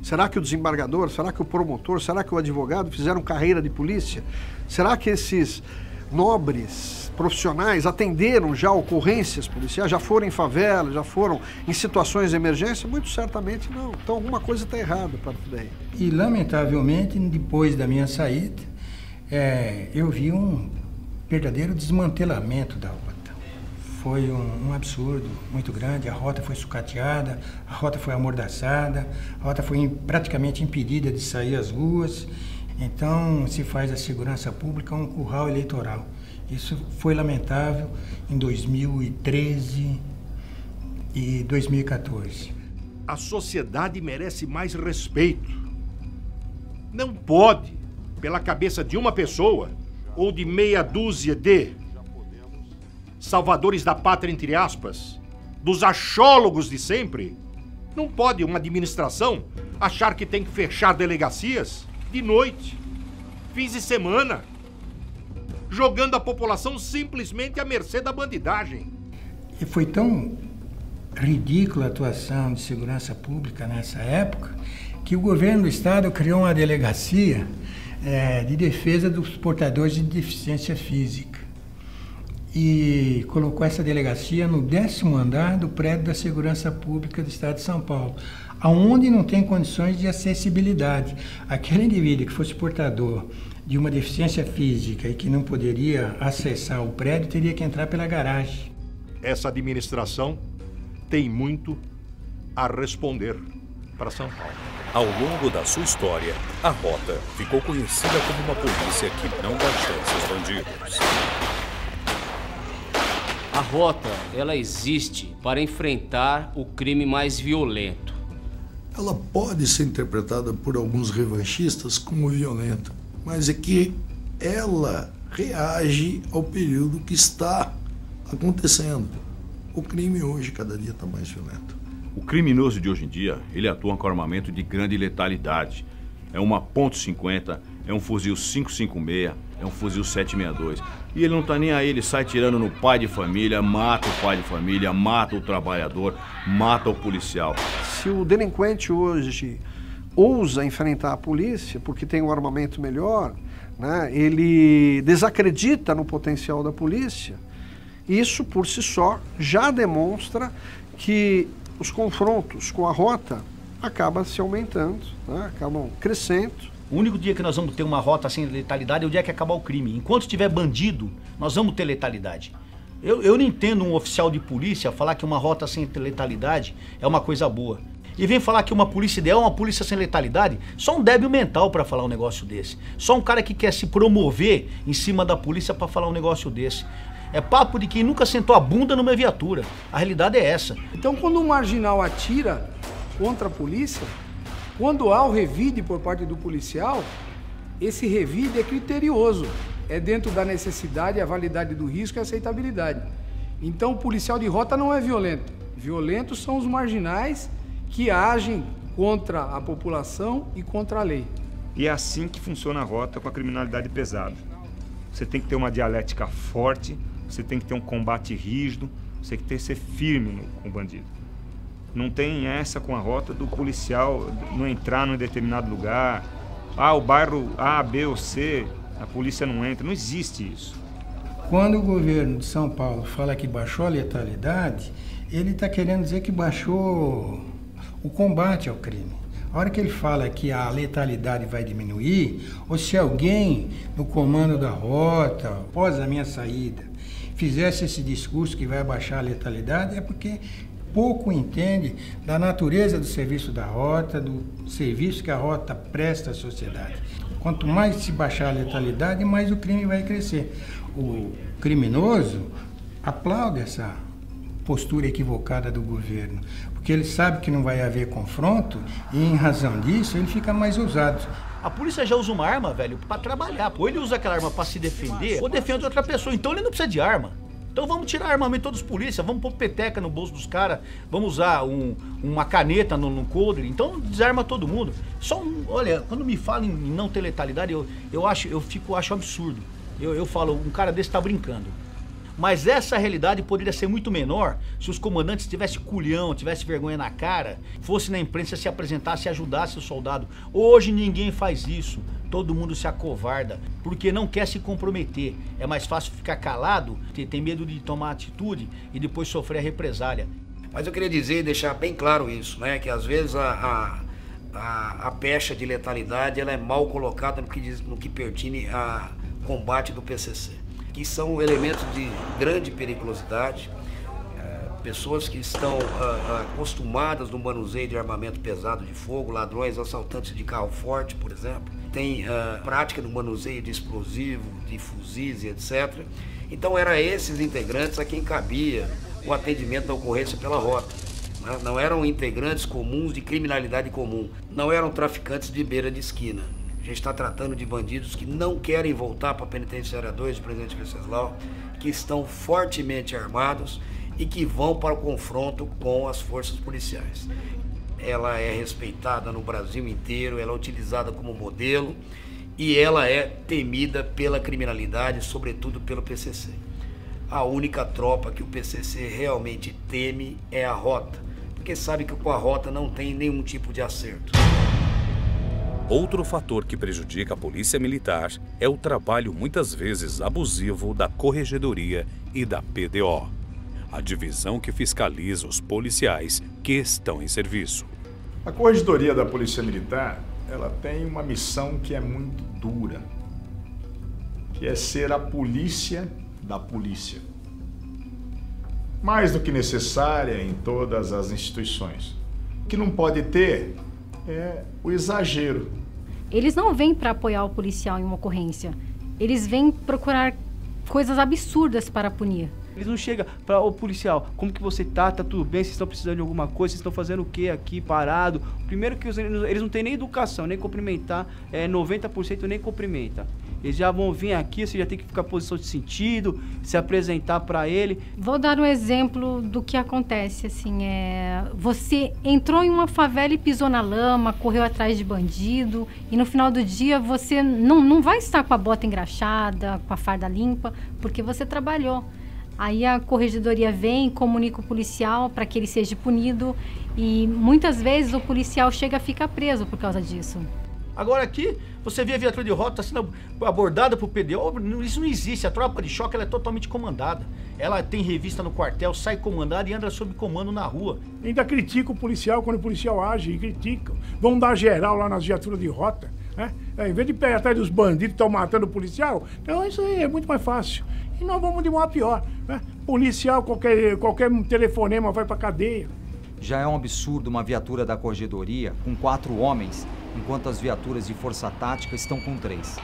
Speaker 15: Será que o desembargador, será que o promotor, será que o advogado fizeram carreira de polícia? Será que esses nobres profissionais atenderam já ocorrências policiais, já foram em favela, já foram em situações de emergência? Muito certamente não. Então alguma coisa está errada para tudo daí.
Speaker 8: E lamentavelmente, depois da minha saída, eu vi um verdadeiro desmantelamento da rota. Foi um absurdo muito grande, a rota foi sucateada, a rota foi amordaçada, a rota foi praticamente impedida de sair às ruas. Então se faz da segurança pública um curral eleitoral. Isso foi lamentável em 2013 e 2014.
Speaker 3: A sociedade merece mais respeito. Não pode, pela cabeça de uma pessoa ou de meia dúzia de salvadores da pátria, entre aspas, dos achólogos de sempre, não pode uma administração achar que tem que fechar delegacias de noite, fins de semana, jogando a população simplesmente à mercê da bandidagem.
Speaker 8: E foi tão ridícula a atuação de segurança pública nessa época que o governo do estado criou uma delegacia de defesa dos portadores de deficiência física e colocou essa delegacia no 10º andar do prédio da Segurança Pública do Estado de São Paulo, aonde não tem condições de acessibilidade. Aquele indivíduo que fosse portador de uma deficiência física e que não poderia acessar o prédio teria que entrar pela garagem.
Speaker 3: Essa administração tem muito a responder para São Paulo.
Speaker 2: Ao longo da sua história, a Rota ficou conhecida como uma polícia que não dá chance aos bandidos.
Speaker 11: A Rota, ela existe para enfrentar o crime mais violento.
Speaker 16: Ela pode ser interpretada por alguns revanchistas como violenta, mas é que ela reage ao período que está acontecendo. O crime hoje cada dia está mais violento.
Speaker 17: O criminoso de hoje em dia, ele atua com armamento de grande letalidade. É uma .50, é um fuzil 5.56, é um fuzil 7.62. E ele não tá nem aí, ele sai tirando no pai de família, mata o pai de família, mata o trabalhador, mata o policial.
Speaker 15: Se o delinquente hoje ousa enfrentar a polícia porque tem um armamento melhor, né, ele desacredita no potencial da polícia, isso por si só já demonstra que os confrontos com a Rota acabam se aumentando, né, acabam crescendo.
Speaker 18: O único dia que nós vamos ter uma rota sem letalidade é o dia que acabar o crime. Enquanto tiver bandido, nós vamos ter letalidade. Eu não entendo um oficial de polícia falar que uma rota sem letalidade é uma coisa boa. E vem falar que uma polícia ideal é uma polícia sem letalidade. Só um débil mental para falar um negócio desse. Só um cara que quer se promover em cima da polícia para falar um negócio desse. É papo de quem nunca sentou a bunda numa viatura. A realidade é essa.
Speaker 19: Então, quando um marginal atira contra a polícia, quando há o revide por parte do policial, esse revide é criterioso. É dentro da necessidade, a validade do risco e a aceitabilidade. Então, o policial de rota não é violento. Violentos são os marginais que agem contra a população e contra a lei.
Speaker 7: E é assim que funciona a Rota com a criminalidade pesada. Você tem que ter uma dialética forte, você tem que ter um combate rígido, você tem que ter que ser firme com o bandido. Não tem essa com a Rota do policial não entrar num determinado lugar. O bairro A, B ou C, a polícia não entra. Não existe isso.
Speaker 8: Quando o governo de São Paulo fala que baixou a letalidade, ele está querendo dizer que baixou o combate ao crime. A hora que ele fala que a letalidade vai diminuir, ou se alguém no comando da Rota, após a minha saída, fizesse esse discurso que vai baixar a letalidade, é porque pouco entende da natureza do serviço da Rota, do serviço que a Rota presta à sociedade. Quanto mais se baixar a letalidade, mais o crime vai crescer. O criminoso aplaude essa postura equivocada do governo, porque ele sabe que não vai haver confronto e, em razão disso, ele fica mais ousado.
Speaker 18: A polícia já usa uma arma, velho, pra trabalhar. Ou ele usa aquela arma pra se defender, ou defende outra pessoa. Então ele não precisa de arma. Então vamos tirar armamento dos polícia, vamos pôr peteca no bolso dos caras, vamos usar uma caneta no coldre, então desarma todo mundo. Olha, quando me falam em não ter letalidade, eu acho absurdo. Eu falo, um cara desse tá brincando. Mas essa realidade poderia ser muito menor se os comandantes tivessem culhão, tivessem vergonha na cara, fosse na imprensa, se apresentasse e ajudasse o soldado. Hoje ninguém faz isso. Todo mundo se acovarda, porque não quer se comprometer. É mais fácil ficar calado, tem medo de tomar atitude e depois sofrer a represália.
Speaker 4: Mas eu queria dizer e deixar bem claro isso, né? Que às vezes a pecha de letalidade ela é mal colocada no que pertine a combate do PCC, que são elementos de grande periculosidade, pessoas que estão acostumadas no manuseio de armamento pesado de fogo, ladrões, assaltantes de carro forte, por exemplo, tem prática no manuseio de explosivo, de fuzis e etc. Então eram esses integrantes a quem cabia o atendimento da ocorrência pela rota. Não eram integrantes comuns de criminalidade comum, não eram traficantes de beira de esquina. A gente está tratando de bandidos que não querem voltar para a Penitenciária 2 de Presidente Venceslau, que estão fortemente armados e que vão para o confronto com as forças policiais. Ela é respeitada no Brasil inteiro, ela é utilizada como modelo e ela é temida pela criminalidade, sobretudo pelo PCC. A única tropa que o PCC realmente teme é a rota, porque sabe que com a rota não tem nenhum tipo de acerto.
Speaker 2: Outro fator que prejudica a Polícia Militar é o trabalho muitas vezes abusivo da Corregedoria e da PDO, a divisão que fiscaliza os policiais que estão em serviço.
Speaker 20: A Corregedoria da Polícia Militar, ela tem uma missão que é muito dura, que é ser a polícia da polícia. Mais do que necessária em todas as instituições. O que não pode ter é o exagero.
Speaker 21: Eles não vêm para apoiar o policial em uma ocorrência. Eles vêm procurar coisas absurdas para punir.
Speaker 22: Eles não chegam para o policial, como que você tá? Tá tudo bem? Vocês estão precisando de alguma coisa? Vocês estão fazendo o que aqui, parado? Primeiro que eles não têm nem educação, nem cumprimentar, 90% nem cumprimenta. Eles já vão vir aqui, você já tem que ficar em posição de sentido, se apresentar para ele.
Speaker 21: Vou dar um exemplo do que acontece, assim, você entrou em uma favela e pisou na lama, correu atrás de bandido, e no final do dia você não vai estar com a bota engraxada, com a farda limpa, porque você trabalhou. Aí a corregedoria vem, comunica o policial para que ele seja punido e muitas vezes o policial chega a ficar preso por causa disso.
Speaker 18: Agora aqui, você vê a viatura de rota sendo abordada por PDO, isso não existe. A tropa de choque ela é totalmente comandada. Ela tem revista no quartel, sai comandada e anda sob comando na rua.
Speaker 5: Ainda critica o policial quando o policial age, e criticam. Vão dar geral lá nas viaturas de rota, né? Em vez de pegar atrás dos bandidos que estão matando o policial, então isso aí é muito mais fácil. E nós vamos de mal a pior, né? Policial, qualquer telefonema vai pra cadeia.
Speaker 1: Já é um absurdo uma viatura da Corregedoria com 4 homens, enquanto as viaturas de força tática estão com 3.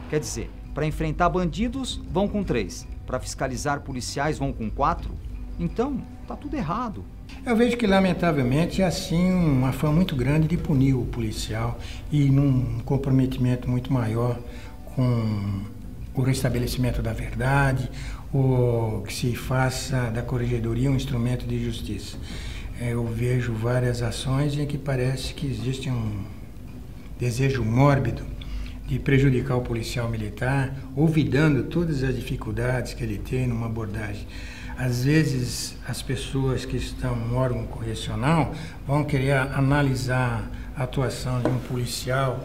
Speaker 1: Quer dizer, para enfrentar bandidos, vão com 3. Para fiscalizar policiais, vão com 4. Então, tá tudo errado.
Speaker 8: Eu vejo que, lamentavelmente, é assim um afã muito grande de punir o policial e num comprometimento muito maior com o restabelecimento da verdade, ou que se faça da Corregedoria um instrumento de justiça. Eu vejo várias ações em que parece que existe um desejo mórbido de prejudicar o policial militar, olvidando todas as dificuldades que ele tem numa abordagem. Às vezes, as pessoas que estão no órgão correcional vão querer analisar a atuação de um policial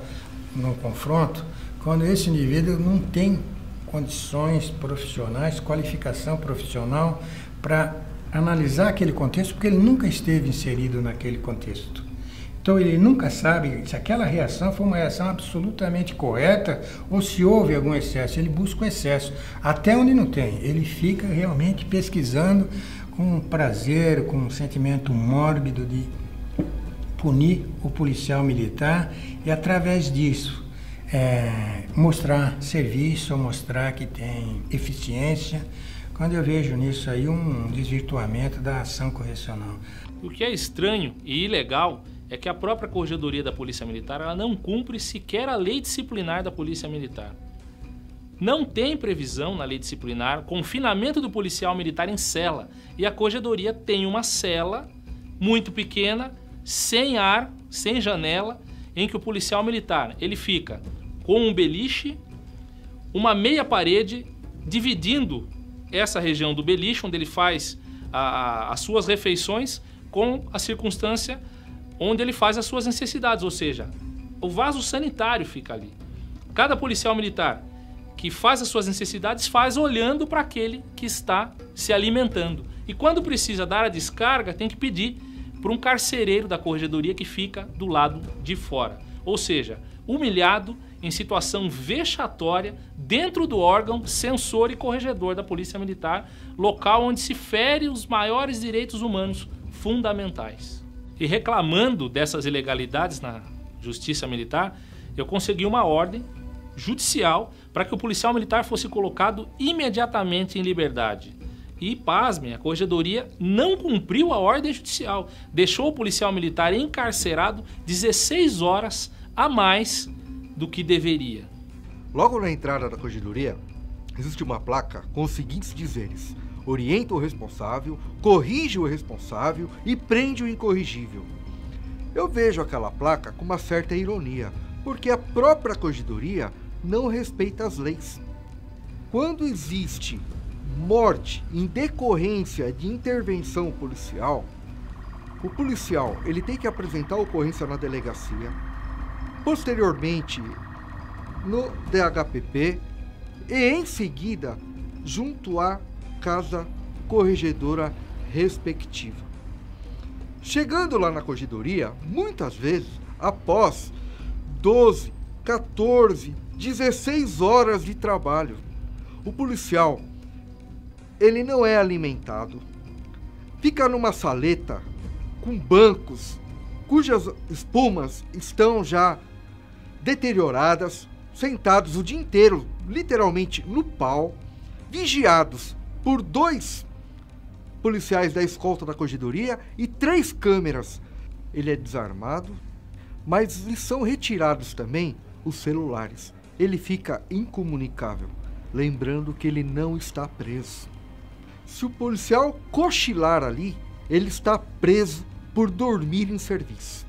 Speaker 8: no confronto, quando esse indivíduo não tem condições profissionais, qualificação profissional para analisar aquele contexto, porque ele nunca esteve inserido naquele contexto. Então ele nunca sabe se aquela reação foi uma reação absolutamente correta ou se houve algum excesso. Ele busca o excesso, até onde não tem. Ele fica realmente pesquisando com prazer, com um sentimento mórbido de punir o policial militar e através disso mostrar serviço, mostrar que tem eficiência. Quando eu vejo nisso aí um desvirtuamento da ação correcional.
Speaker 23: O que é estranho e ilegal é que a própria Corregedoria da Polícia Militar ela não cumpre sequer a lei disciplinar da Polícia Militar. Não tem previsão na lei disciplinar confinamento do policial militar em cela. E a Corregedoria tem uma cela muito pequena, sem ar, sem janela, em que o policial militar ele fica com um beliche, uma meia parede, dividindo essa região do beliche, onde ele faz as suas refeições, com a circunstância onde ele faz as suas necessidades, ou seja, o vaso sanitário fica ali. Cada policial militar que faz as suas necessidades faz olhando para aquele que está se alimentando. E quando precisa dar a descarga, tem que pedir para um carcereiro da corregedoria que fica do lado de fora. Ou seja, humilhado, em situação vexatória, dentro do órgão censor e corregedor da Polícia Militar, local onde se fere os maiores direitos humanos fundamentais. E reclamando dessas ilegalidades na Justiça Militar, eu consegui uma ordem judicial para que o policial militar fosse colocado imediatamente em liberdade. E, pasmem, a corregedoria não cumpriu a ordem judicial, deixou o policial militar encarcerado 16 horas a mais do que deveria.
Speaker 6: Logo na entrada da corregedoria, existe uma placa com os seguintes dizeres: orienta o responsável, corrige o responsável e prende o incorrigível. Eu vejo aquela placa com uma certa ironia, porque a própria corregedoria não respeita as leis. Quando existe morte em decorrência de intervenção policial, o policial ele tem que apresentar a ocorrência na delegacia, posteriormente no DHPP e em seguida junto à casa corregedora respectiva. Chegando lá na corregedoria, muitas vezes, após 12, 14, 16 horas de trabalho, o policial ele não é alimentado, fica numa saleta com bancos cujas espumas estão já deterioradas, sentados o dia inteiro, literalmente no pau, vigiados por 2 policiais da escolta da corregedoria e 3 câmeras. Ele é desarmado, mas lhe são retirados também os celulares. Ele fica incomunicável, lembrando que ele não está preso. Se o policial cochilar ali, ele está preso por dormir em serviço.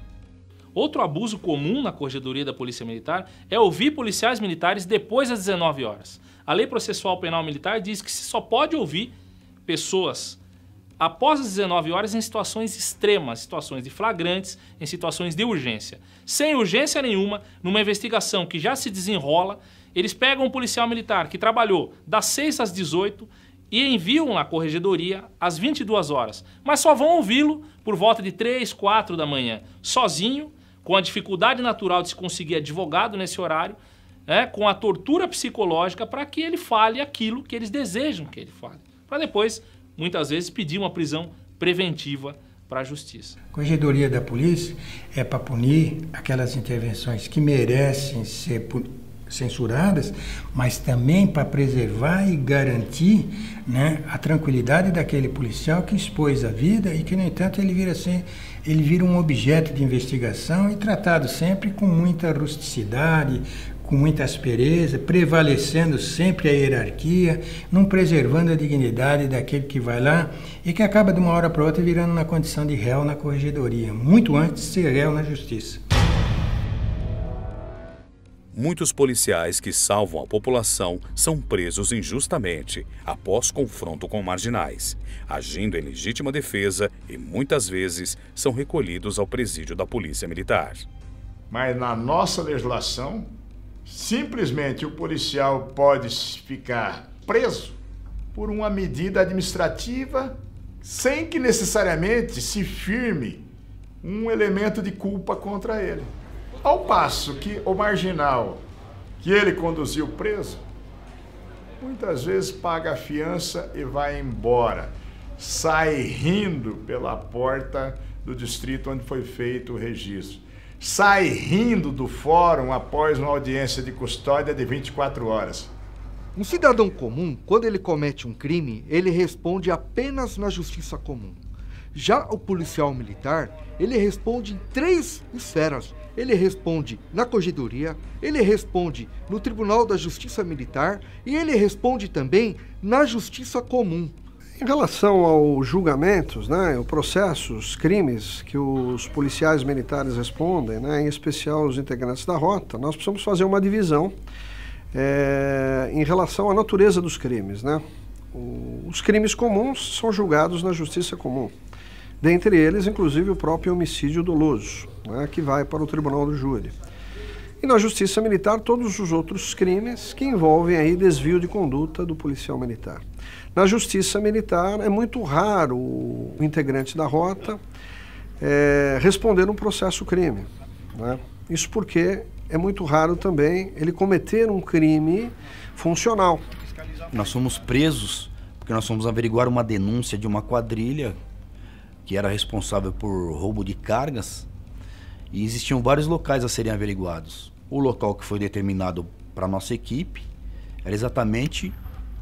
Speaker 23: Outro abuso comum na corregedoria da Polícia Militar é ouvir policiais militares depois das 19 horas. A Lei Processual Penal Militar diz que se só pode ouvir pessoas após as 19 horas em situações extremas, situações de flagrantes, em situações de urgência. Sem urgência nenhuma, numa investigação que já se desenrola, eles pegam um policial militar que trabalhou das 6 às 18 e enviam na corregedoria às 22 horas, mas só vão ouvi-lo por volta de 3, 4 da manhã, sozinho, com a dificuldade natural de se conseguir advogado nesse horário, com a tortura psicológica para que ele fale aquilo que eles desejam que ele fale, para depois, muitas vezes, pedir uma prisão preventiva para a justiça.
Speaker 8: A corregedoria da polícia é para punir aquelas intervenções que merecem ser censuradas, mas também para preservar e garantir, né, a tranquilidade daquele policial que expôs a vida e que, no entanto, ele vira um objeto de investigação e tratado sempre com muita rusticidade, com muita aspereza, prevalecendo sempre a hierarquia, não preservando a dignidade daquele que vai lá e que acaba de uma hora para outra virando na condição de réu na corregedoria, muito antes de ser réu na justiça.
Speaker 2: Muitos policiais que salvam a população são presos injustamente após confronto com marginais, agindo em legítima defesa e muitas vezes são recolhidos ao presídio da Polícia Militar.
Speaker 20: Mas na nossa legislação, simplesmente o policial pode ficar preso por uma medida administrativa sem que necessariamente se firme um elemento de culpa contra ele. Ao passo que o marginal que ele conduziu preso, muitas vezes paga a fiança e vai embora. Sai rindo pela porta do distrito onde foi feito o registro. Sai rindo do fórum após uma audiência de custódia de 24 horas.
Speaker 6: Um cidadão comum, quando ele comete um crime, ele responde apenas na justiça comum. Já o policial militar, ele responde em 3 esferas. Ele responde na corregedoria, ele responde no Tribunal da Justiça Militar e ele responde também na Justiça Comum.
Speaker 15: Em relação aos julgamentos, né, os processos, crimes que os policiais militares respondem, né, em especial os integrantes da rota, nós precisamos fazer uma divisão em relação à natureza dos crimes, né? O os crimes comuns são julgados na justiça comum. Dentre eles, inclusive, o próprio homicídio doloso, né, que vai para o tribunal do júri. E na justiça militar, todos os outros crimes que envolvem aí desvio de conduta do policial militar. Na justiça militar, é muito raro o integrante da rota responder um processo crime, né? Isso porque é muito raro também ele cometer um crime funcional.
Speaker 9: Nós fomos presos porque nós fomos averiguar uma denúncia de uma quadrilha que era responsável por roubo de cargas, e existiam vários locais a serem averiguados. O local que foi determinado para a nossa equipe era exatamente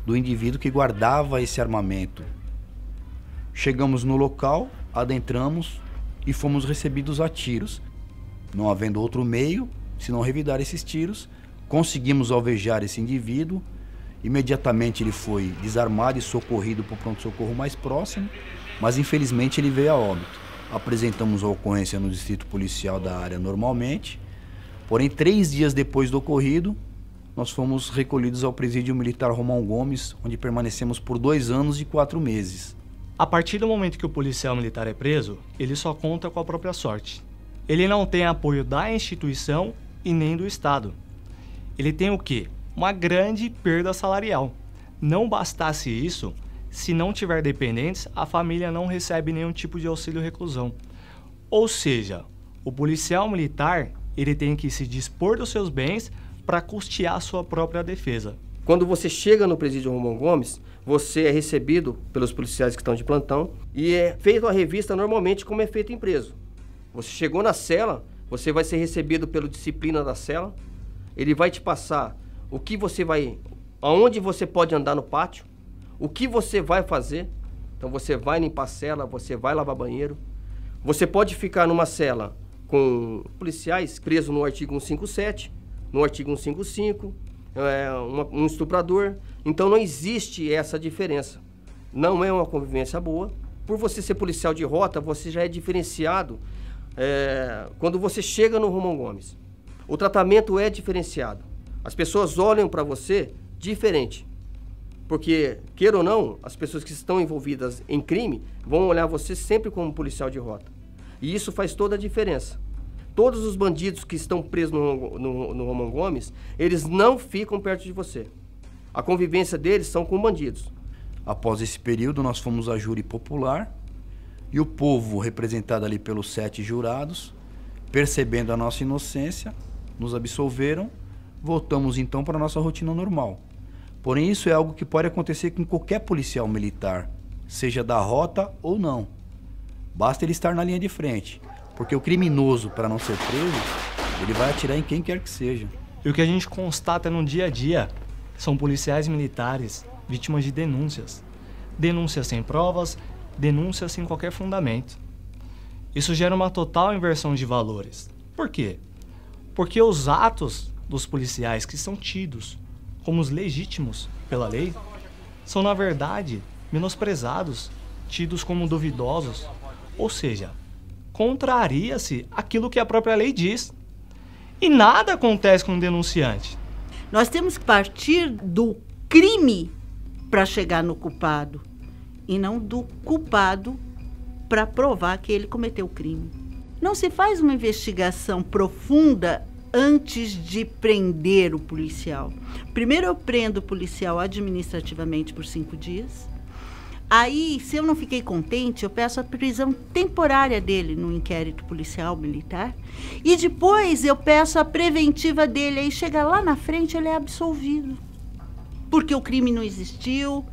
Speaker 9: do indivíduo que guardava esse armamento. Chegamos no local, adentramos e fomos recebidos a tiros. Não havendo outro meio, senão revidar esses tiros, conseguimos alvejar esse indivíduo. Imediatamente ele foi desarmado e socorrido para o pronto-socorro mais próximo, mas infelizmente ele veio a óbito. Apresentamos a ocorrência no distrito policial da área normalmente, porém 3 dias depois do ocorrido, nós fomos recolhidos ao presídio militar Romão Gomes, onde permanecemos por 2 anos e 4 meses.
Speaker 10: A partir do momento que o policial militar é preso, ele só conta com a própria sorte. Ele não tem apoio da instituição e nem do Estado. Ele tem o quê? Uma grande perda salarial. Não bastasse isso, se não tiver dependentes, a família não recebe nenhum tipo de auxílio reclusão. Ou seja, o policial militar, ele tem que se dispor dos seus bens para custear a sua própria defesa.
Speaker 12: Quando você chega no presídio Romão Gomes, você é recebido pelos policiais que estão de plantão e é feita a revista normalmente como é feito em preso. Você chegou na cela, você vai ser recebido pelo disciplina da cela, ele vai te passar o que você vai, aonde você pode andar no pátio, o que você vai fazer. Então você vai limpar a cela, você vai lavar banheiro. Você pode ficar numa cela com policiais presos no artigo 157, no artigo 155, um estuprador. Então não existe essa diferença. Não é uma convivência boa. Por você ser policial de rota, você já é diferenciado quando você chega no Romão Gomes. O tratamento é diferenciado. As pessoas olham para você diferente. Porque, queira ou não, as pessoas que estão envolvidas em crime vão olhar você sempre como policial de rota. E isso faz toda a diferença. Todos os bandidos que estão presos no Romão Gomes, eles não ficam perto de você. A convivência deles são com bandidos.
Speaker 9: Após esse período, nós fomos a júri popular e o povo, representado ali pelos 7 jurados, percebendo a nossa inocência, nos absolveram. Voltamos então para a nossa rotina normal. Porém, isso é algo que pode acontecer com qualquer policial militar, seja da rota ou não. Basta ele estar na linha de frente, porque o criminoso, para não ser preso, ele vai atirar em quem quer que seja.
Speaker 10: E o que a gente constata no dia a dia são policiais militares vítimas de denúncias. Denúncias sem provas, denúncias sem qualquer fundamento. Isso gera uma total inversão de valores. Por quê? Porque os atos dos policiais que são tidos como os legítimos pela lei são, na verdade, menosprezados, tidos como duvidosos. Ou seja, contraria-se aquilo que a própria lei diz. E nada acontece com o denunciante.
Speaker 24: Nós temos que partir do crime para chegar no culpado e não do culpado para provar que ele cometeu o crime. Não se faz uma investigação profunda antes de prender o policial. Primeiro eu prendo o policial administrativamente por 5 dias. Aí, se eu não fiquei contente, eu peço a prisão temporária dele no inquérito policial militar. E depois eu peço a preventiva dele. Aí chega lá na frente, ele é absolvido. Porque o crime não existiu,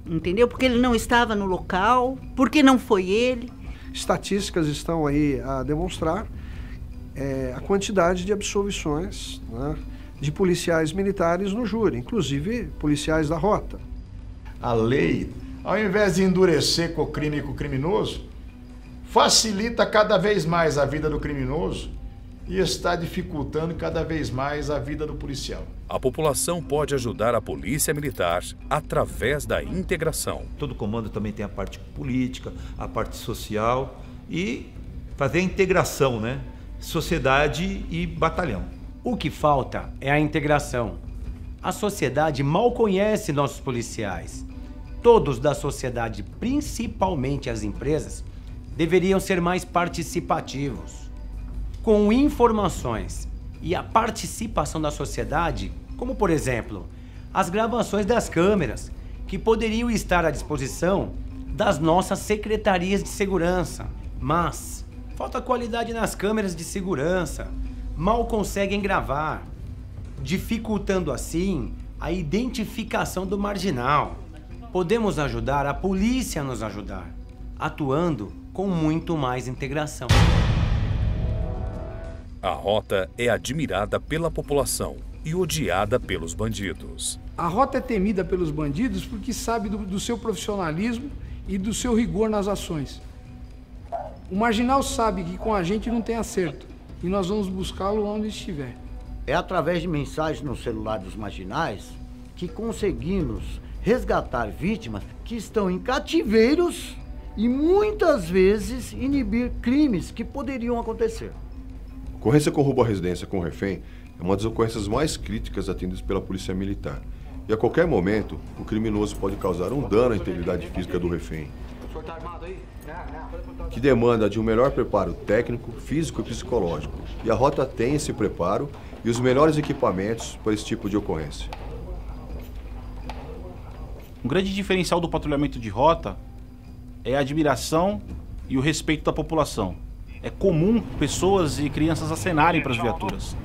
Speaker 24: entendeu? Porque ele não estava no local, porque não foi ele.
Speaker 15: Estatísticas estão aí a demonstrar a quantidade de absolvições, né, de policiais militares no júri, inclusive policiais da rota.
Speaker 20: A lei, ao invés de endurecer com o crime e com o criminoso, facilita cada vez mais a vida do criminoso e está dificultando cada vez mais a vida do policial.
Speaker 2: A população pode ajudar a polícia militar através da integração.
Speaker 25: Todo comando também tem a parte política, a parte social e fazer a integração, né? Sociedade e batalhão.
Speaker 26: O que falta é a integração. A sociedade mal conhece nossos policiais.
Speaker 3: Todos da sociedade, principalmente as empresas, deveriam ser mais participativos. Com informações e a participação da sociedade, como por exemplo, as gravações das câmeras, que poderiam estar à disposição das nossas secretarias de segurança. Mas falta qualidade nas câmeras de segurança, mal conseguem gravar, dificultando assim a identificação do marginal. Podemos ajudar a polícia a nos ajudar, atuando com muito mais integração.
Speaker 2: A rota é admirada pela população e odiada pelos bandidos.
Speaker 19: A rota é temida pelos bandidos porque sabe do seu profissionalismo e do seu rigor nas ações. O marginal sabe que com a gente não tem acerto e nós vamos buscá-lo onde estiver.
Speaker 11: É através de mensagens no celular dos marginais que conseguimos resgatar vítimas que estão em cativeiros e muitas vezes inibir crimes que poderiam acontecer.
Speaker 13: Ocorrência com roubo à residência com refém é uma das ocorrências mais críticas atendidas pela Polícia Militar. E a qualquer momento, o criminoso pode causar um dano à integridade física do refém, que demanda de um melhor preparo técnico, físico e psicológico. E a rota tem esse preparo e os melhores equipamentos para esse tipo de ocorrência.
Speaker 14: Um grande diferencial do patrulhamento de rota é a admiração e o respeito da população. É comum pessoas e crianças acenarem para as viaturas.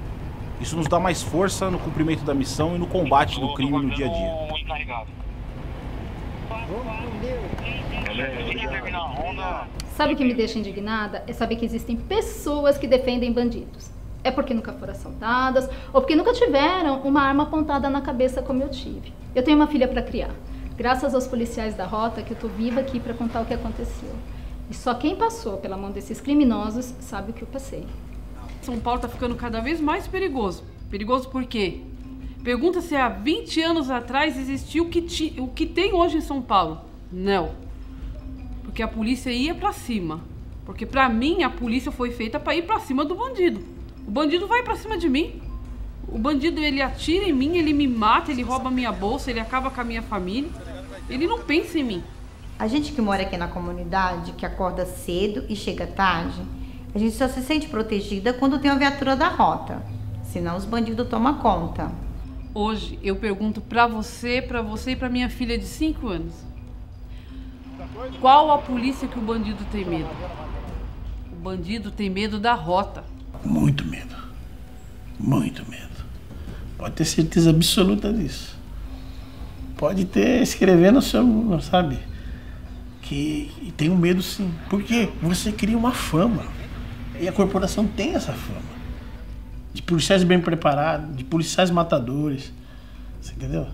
Speaker 14: Isso nos dá mais força no cumprimento da missão e no combate do crime no dia a dia.
Speaker 16: Sabe o que me deixa indignada? É saber que existem pessoas que defendem bandidos. É porque nunca foram assaltadas ou porque nunca tiveram uma arma apontada na cabeça como eu tive. Eu tenho uma filha para criar. Graças aos policiais da rota que eu tô viva aqui para contar o que aconteceu. E só quem passou pela mão desses criminosos sabe o que eu passei.
Speaker 26: São Paulo tá ficando cada vez mais perigoso. Perigoso por quê? Pergunta se há 20 anos atrás existia o que tem hoje em São Paulo. Não. Porque a polícia ia pra cima. Porque pra mim a polícia foi feita pra ir pra cima do bandido. O bandido vai pra cima de mim. O bandido, ele atira em mim, ele me mata, ele rouba minha bolsa, ele acaba com a minha família. Ele não pensa em mim.
Speaker 27: A gente que mora aqui na comunidade, que acorda cedo e chega tarde, a gente só se sente protegida quando tem a viatura da rota. Senão os bandidos tomam conta.
Speaker 26: Hoje eu pergunto pra você e pra minha filha de 5 anos. Qual a polícia que o bandido tem medo? O bandido tem medo da rota.
Speaker 28: Muito medo. Muito medo. Pode ter certeza absoluta disso. Pode ter escrevendo no seu, sabe? Que tem um medo sim. Porque você cria uma fama. E a corporação tem essa fama. De policiais bem preparados, de policiais matadores. Você entendeu?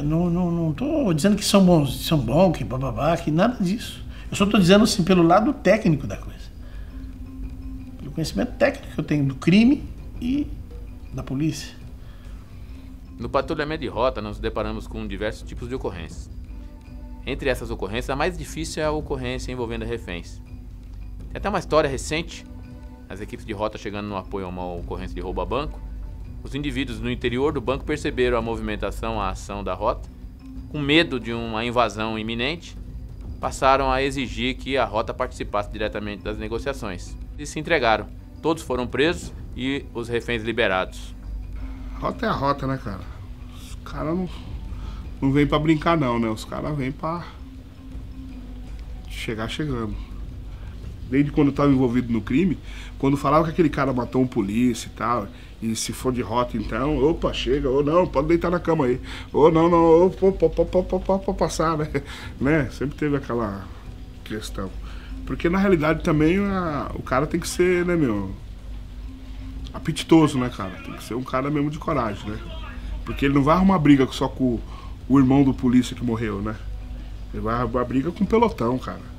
Speaker 28: Não tô dizendo que são bons, que bababá, que nada disso. Eu só tô dizendo assim, pelo lado técnico da coisa. Pelo conhecimento técnico que eu tenho do crime e da polícia.
Speaker 29: No patrulhamento de rota, nós nos deparamos com diversos tipos de ocorrências. Entre essas ocorrências, a mais difícil é a ocorrência envolvendo reféns. Tem até uma história recente, as equipes de rota chegando no apoio a uma ocorrência de roubo a banco. Os indivíduos no interior do banco perceberam a movimentação, a ação da rota. Com medo de uma invasão iminente, passaram a exigir que a rota participasse diretamente das negociações. E se entregaram. Todos foram presos e os reféns liberados.
Speaker 30: Rota é a rota, né, cara? Os caras não vêm pra brincar, não, né? Os caras vêm pra chegar chegando. Desde quando eu tava envolvido no crime, quando falava que aquele cara matou um polícia e tal, e se for de rota então, opa, chega, ou não, pode deitar na cama aí, ou não, ou pode passar, né? Sempre teve aquela questão. Porque na realidade também o cara tem que ser, né, meu, apetitoso, né, cara? Tem que ser um cara mesmo de coragem, né? Porque ele não vai arrumar briga só com o irmão do polícia que morreu, né? Ele vai arrumar briga com o pelotão, cara.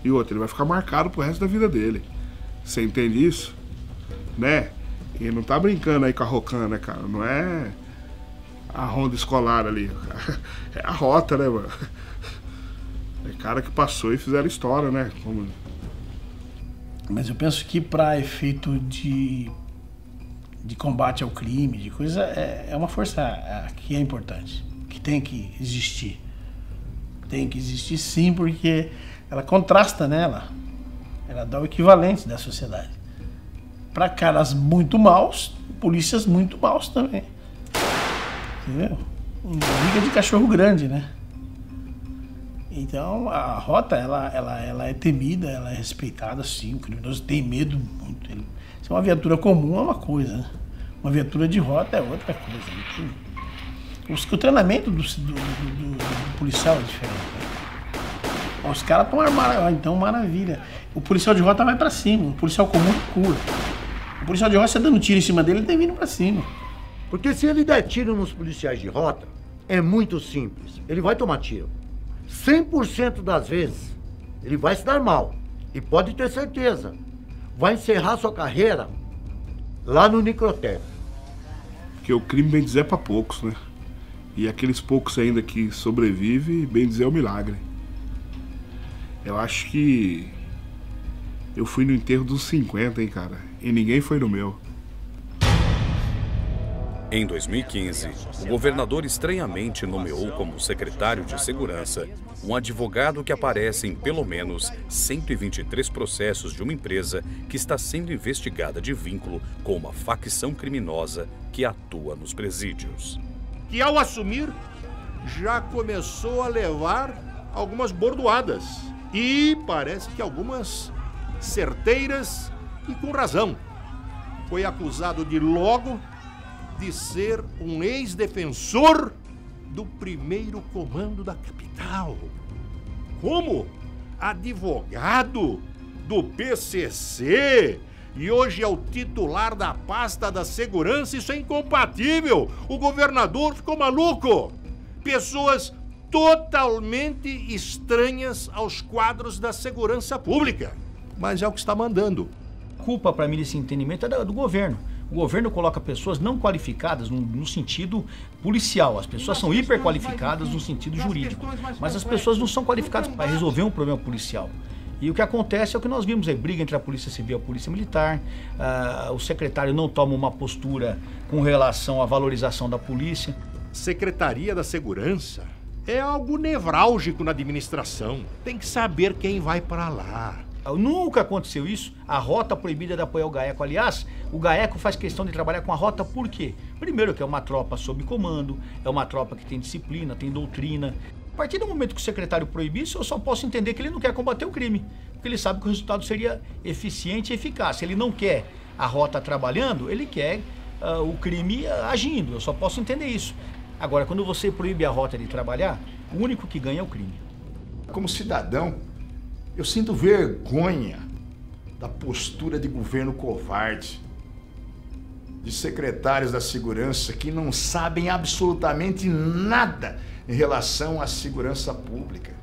Speaker 30: E outra, ele vai ficar marcado pro resto da vida dele. Você entende isso? Né? E não tá brincando aí com a Rocan, né, cara? Não é a ronda escolar ali. É a rota, né, mano? É cara que passou e fizeram história, né? Como...
Speaker 28: Mas eu penso que para efeito de combate ao crime, de coisa, é uma força que é importante, que tem que existir. tem que existir sim, porque ela contrasta, né? Ela dá o equivalente da sociedade. Para caras muito maus, polícias muito maus também. Entendeu? Briga de cachorro grande, né? Então a rota, ela é temida, ela é respeitada, sim. O criminoso tem medo muito. Se é uma viatura comum é uma coisa, né? Uma viatura de rota é outra coisa. Né? O treinamento do policial é diferente. Né? Os caras estão armados, então maravilha. O policial de rota vai pra cima, o policial comum recua. O policial de rota, você dando tiro em cima dele, ele tá vindo pra cima.
Speaker 11: Porque se ele der tiro nos policiais de rota, é muito simples. Ele vai tomar tiro. 100% das vezes, ele vai se dar mal. E pode ter certeza, vai encerrar sua carreira lá no necrotério.
Speaker 30: Porque o crime, bem dizer, é pra poucos, né? E aqueles poucos ainda que sobrevivem, bem dizer, é um milagre. Eu acho que eu fui no enterro dos 50, hein, cara? E ninguém foi no meu.
Speaker 2: Em 2015, o governador estranhamente nomeou como secretário de Segurança um advogado que aparece em pelo menos 123 processos de uma empresa que está sendo investigada de vínculo com uma facção criminosa que atua nos presídios.
Speaker 1: Que ao assumir, já começou a levar algumas bordoadas. E parece que algumas certeiras e com razão. Foi acusado de logo de ser um ex-defensor do primeiro comando da capital. Como? Advogado do PCC e hoje é o titular da pasta da segurança. Isso é incompatível. O governador ficou maluco. Pessoas totalmente estranhas aos quadros da segurança pública. Mas é o que está mandando.
Speaker 4: Culpa para mim desse entendimento é do governo. O governo coloca pessoas não qualificadas no sentido policial. As pessoas são hiperqualificadas no sentido jurídico. Mas as pessoas não são qualificadas para resolver um problema policial. E o que acontece é o que nós vimos, é briga entre a Polícia Civil e a Polícia Militar. O secretário não toma uma postura com relação à valorização da polícia.
Speaker 1: Secretaria da Segurança é algo nevrálgico na administração. Tem que saber quem vai para lá.
Speaker 4: Nunca aconteceu isso. A rota proibida de apoiar o GAECO. Aliás, o GAECO faz questão de trabalhar com a rota por quê? Primeiro que é uma tropa sob comando, é uma tropa que tem disciplina, tem doutrina. A partir do momento que o secretário proibir isso, eu só posso entender que ele não quer combater o crime. Porque ele sabe que o resultado seria eficiente e eficaz. Se ele não quer a rota trabalhando, ele quer o crime agindo. Eu só posso entender isso. Agora, quando você proíbe a rota de trabalhar, o único que ganha é o crime.
Speaker 20: Como cidadão, eu sinto vergonha da postura de governo covarde, de secretários da segurança que não sabem absolutamente nada em relação à segurança pública.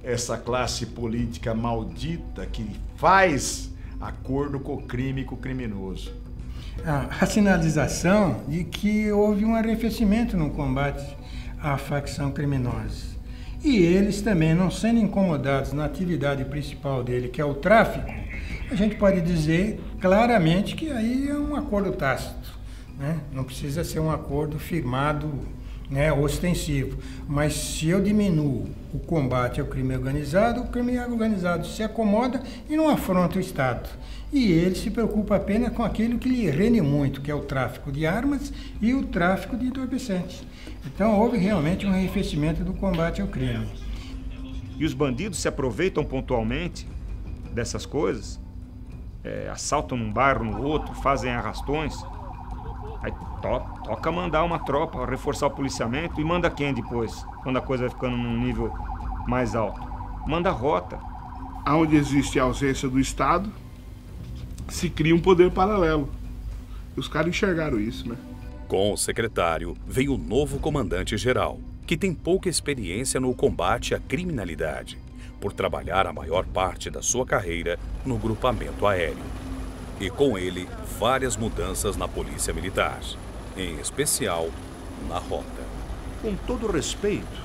Speaker 20: Essa classe política maldita que faz acordo com o crime e com o criminoso.
Speaker 5: A sinalização de que houve um arrefecimento no combate à facção criminosa. E eles também, não sendo incomodados na atividade principal dele, que é o tráfico, a gente pode dizer claramente que aí é um acordo tácito, né? Não precisa ser um acordo firmado, né, ostensivo. Mas se eu diminuo o combate ao crime organizado, o crime organizado se acomoda e não afronta o Estado. E ele se preocupa apenas com aquilo que lhe rende muito, que é o tráfico de armas e o tráfico de entorpecentes. Então houve realmente um arrefecimento do combate ao crime.
Speaker 7: E os bandidos se aproveitam pontualmente dessas coisas, assaltam num bairro, no outro, fazem arrastões. Aí toca mandar uma tropa, reforçar o policiamento. E manda quem depois, quando a coisa vai ficando num nível mais alto? Manda a rota.
Speaker 30: Onde existe a ausência do Estado, se cria um poder paralelo. E os caras enxergaram isso, né?
Speaker 2: Com o secretário veio o novo comandante-geral, que tem pouca experiência no combate à criminalidade, por trabalhar a maior parte da sua carreira no grupamento aéreo. E com ele, várias mudanças na Polícia Militar, em especial na rota.
Speaker 1: Com todo respeito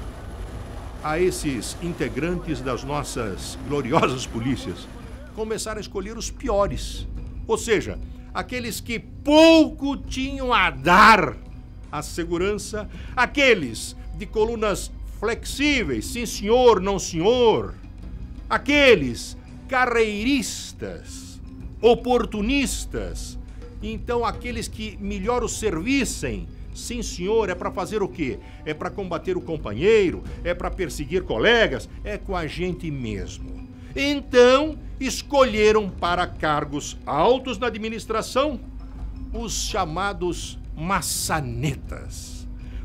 Speaker 1: a esses integrantes das nossas gloriosas polícias, começaram a escolher os piores. Ou seja, aqueles que pouco tinham a dar à segurança, aqueles de colunas flexíveis, sim senhor, não senhor. Aqueles carreiristas, oportunistas, então aqueles que melhor os servissem, sim senhor, é para fazer o quê? É para combater o companheiro, é para perseguir colegas, é com a gente mesmo. Então, escolheram para cargos altos na administração os chamados maçanetas.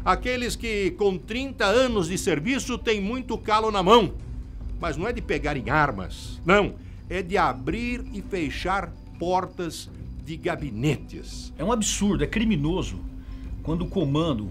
Speaker 1: Aqueles que com 30 anos de serviço têm muito calo na mão. Mas não é de pegar em armas, não. É de abrir e fechar portas de gabinetes.
Speaker 4: É um absurdo, é criminoso quando o comando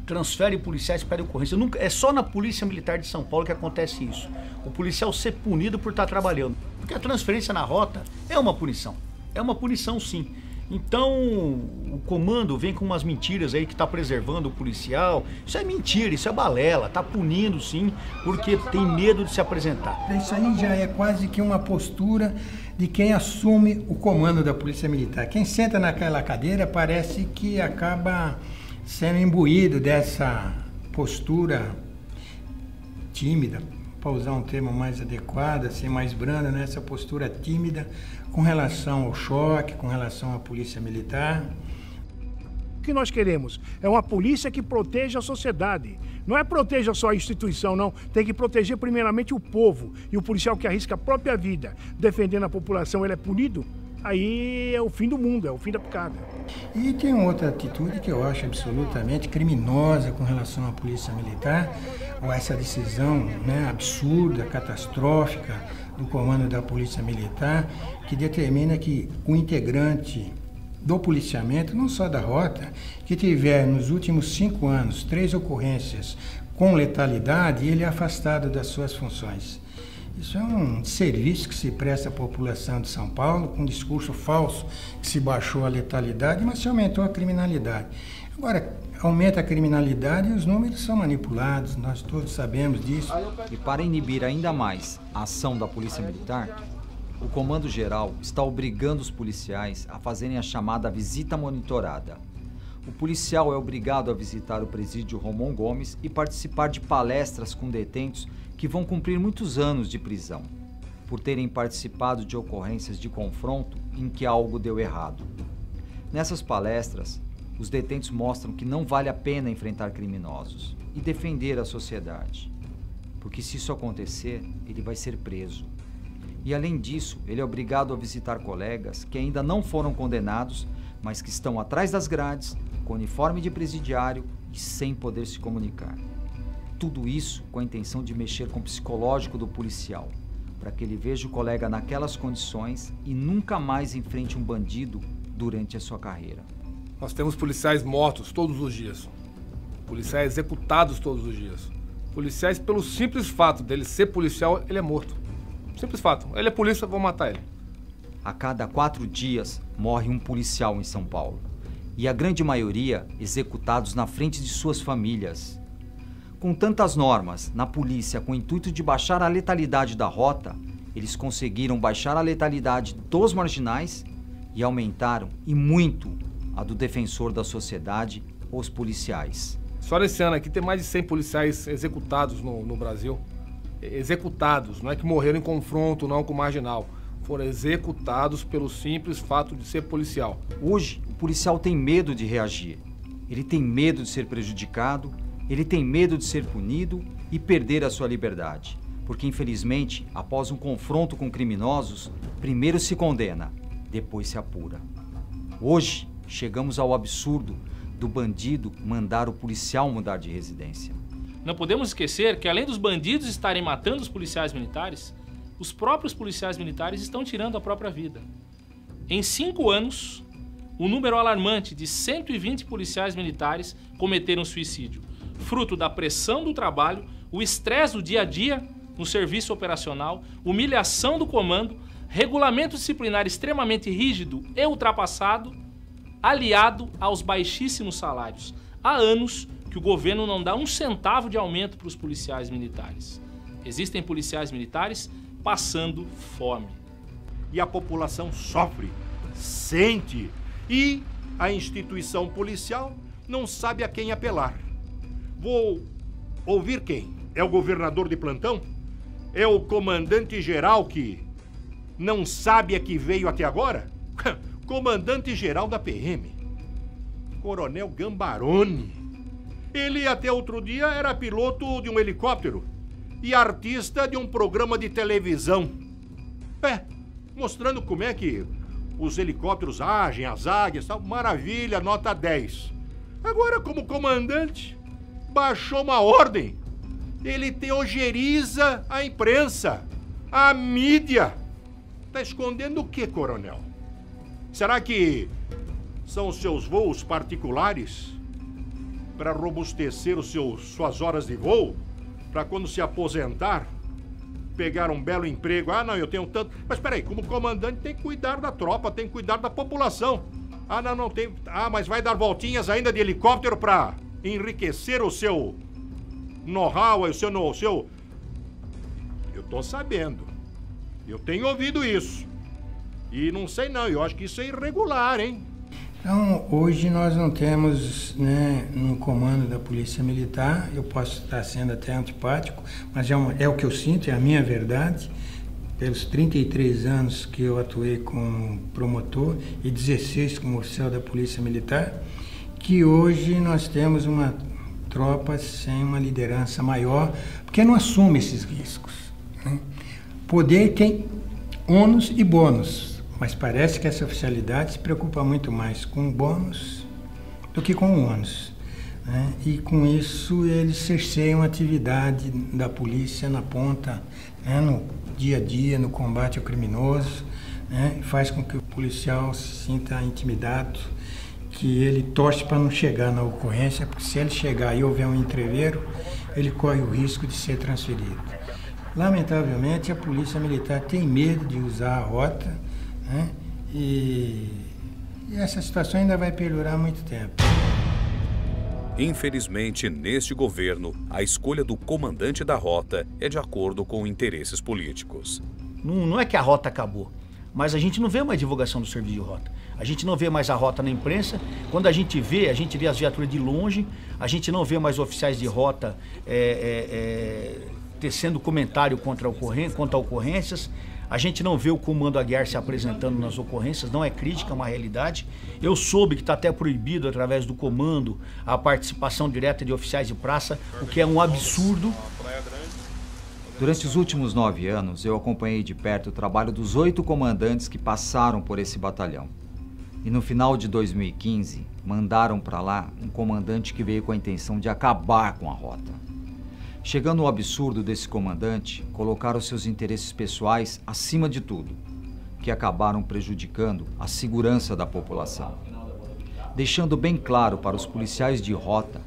Speaker 4: transfere policiais para a ocorrência. É só na Polícia Militar de São Paulo que acontece isso. O policial ser punido por estar trabalhando. Porque a transferência na rota é uma punição. É uma punição, sim. Então, o comando vem com umas mentiras aí que está preservando o policial. Isso é mentira, isso é balela. Está punindo, sim, porque tem medo de se apresentar.
Speaker 5: Isso aí já é quase que uma postura de quem assume o comando da Polícia Militar. Quem senta naquela cadeira parece que acaba sendo imbuído dessa postura tímida, para usar um termo mais adequado, assim, mais branda, né? Essa postura tímida com relação ao choque, com relação à polícia militar.
Speaker 6: O que nós queremos é uma polícia que proteja a sociedade. Não é proteja só a instituição, não. Tem que proteger primeiramente o povo. E o policial que arrisca a própria vida defendendo a população, ele é punido, aí é o fim do mundo, é o fim da picada.
Speaker 5: E tem outra atitude que eu acho absolutamente criminosa com relação à polícia militar, ou essa decisão, né, absurda, catastrófica do comando da polícia militar, que determina que o integrante do policiamento, não só da rota, que tiver nos últimos 5 anos 3 ocorrências com letalidade, ele é afastado das suas funções. Isso é um serviço que se presta à população de São Paulo, com um discurso falso que se baixou a letalidade, mas se aumentou a criminalidade. Agora, aumenta a criminalidade e os números são manipulados, nós todos sabemos disso.
Speaker 8: E para inibir ainda mais a ação da Polícia Militar, o Comando Geral está obrigando os policiais a fazerem a chamada visita monitorada. O policial é obrigado a visitar o presídio Romão Gomes e participar de palestras com detentos que vão cumprir muitos anos de prisão, por terem participado de ocorrências de confronto em que algo deu errado. Nessas palestras, os detentos mostram que não vale a pena enfrentar criminosos e defender a sociedade, porque se isso acontecer, ele vai ser preso. E além disso, ele é obrigado a visitar colegas que ainda não foram condenados, mas que estão atrás das grades, com uniforme de presidiário e sem poder se comunicar. Tudo isso com a intenção de mexer com o psicológico do policial, para que ele veja o colega naquelas condições e nunca mais enfrente um bandido durante a sua carreira.
Speaker 9: Nós temos policiais mortos todos os dias, policiais executados todos os dias. Policiais, pelo simples fato dele ser policial, ele é morto. Simples fato, ele é polícia, vão matar ele.
Speaker 8: A cada 4 dias morre um policial em São Paulo, e a grande maioria executados na frente de suas famílias. Com tantas normas na polícia com o intuito de baixar a letalidade da rota, eles conseguiram baixar a letalidade dos marginais e aumentaram, e muito, a do defensor da sociedade, os policiais.
Speaker 9: Só nesse ano aqui tem mais de 100 policiais executados no Brasil. Executados, não é que morreram em confronto não com o marginal. Foram executados pelo simples fato de ser policial.
Speaker 8: Hoje, o policial tem medo de reagir. Ele tem medo de ser prejudicado, ele tem medo de ser punido e perder a sua liberdade. Porque, infelizmente, após um confronto com criminosos, primeiro se condena, depois se apura. Hoje, chegamos ao absurdo do bandido mandar o policial mudar de residência.
Speaker 10: Não podemos esquecer que, além dos bandidos estarem matando os policiais militares, os próprios policiais militares estão tirando a própria vida. Em 5 anos, o número alarmante de 120 policiais militares cometeram suicídio, fruto da pressão do trabalho, o estresse do dia a dia no serviço operacional, humilhação do comando, regulamento disciplinar extremamente rígido e ultrapassado, aliado aos baixíssimos salários. Há anos que o governo não dá um centavo de aumento para os policiais militares. Existem policiais militares passando fome.
Speaker 1: E a população sofre, sente, e a instituição policial não sabe a quem apelar. Vou Ouvir quem? É o governador de plantão? É o comandante-geral que não sabe a que veio até agora? Comandante-geral da PM. Coronel Gambaroni. Ele até outro dia era piloto de um helicóptero e artista de um programa de televisão. Mostrando como é que os helicópteros agem, as águias, tal. Maravilha, nota 10. Agora, como comandante, baixou uma ordem. Ele teogeriza a imprensa, a mídia. Tá escondendo o quê, coronel? Será que são os seus voos particulares para robustecer suas horas de voo? Para quando se aposentar, pegar um belo emprego? Ah, não, eu tenho tanto... Mas peraí, como comandante tem que cuidar da tropa, tem que cuidar da população. Ah, não tem... Ah, mas vai dar voltinhas ainda de helicóptero para enriquecer o seu know-how, o seu... Eu tô sabendo. Eu tenho ouvido isso. E não sei não, eu acho que isso é irregular, hein?
Speaker 5: Então, hoje nós não temos, no comando da Polícia Militar, eu posso estar sendo até antipático, mas é o que eu sinto, é a minha verdade, pelos 33 anos que eu atuei como promotor e 16 como oficial da Polícia Militar, que hoje nós temos uma tropa sem uma liderança maior, porque não assume esses riscos. Poder tem ônus e bônus. Mas parece que essa oficialidade se preocupa muito mais com o bônus do que com o ônus. E com isso eles cerceiam a atividade da polícia na ponta, no dia a dia, no combate ao criminoso, faz com que o policial se sinta intimidado, que ele torce para não chegar na ocorrência, porque se ele chegar e houver um entreveiro, ele corre o risco de ser transferido. Lamentavelmente, a Polícia Militar tem medo de usar a rota, e essa situação ainda vai perdurar muito tempo.
Speaker 2: Infelizmente, neste governo, a escolha do comandante da rota é de acordo com interesses políticos.
Speaker 4: Não é que a rota acabou, mas a gente não vê mais divulgação do serviço de rota. A gente não vê mais a rota na imprensa. Quando a gente vê as viaturas de longe, a gente não vê mais oficiais de rota tecendo comentário contra ocorrências. A gente não vê o comando Aguiar se apresentando nas ocorrências, não é crítica, é uma realidade. Eu soube que está até proibido, através do comando, a participação direta de oficiais de praça, o que é um absurdo.
Speaker 8: Durante os últimos 9 anos, eu acompanhei de perto o trabalho dos 8 comandantes que passaram por esse batalhão. E no final de 2015, mandaram para lá um comandante que veio com a intenção de acabar com a rota. Chegando ao absurdo desse comandante, colocaram seus interesses pessoais acima de tudo, que acabaram prejudicando a segurança da população. Deixando bem claro para os policiais de rota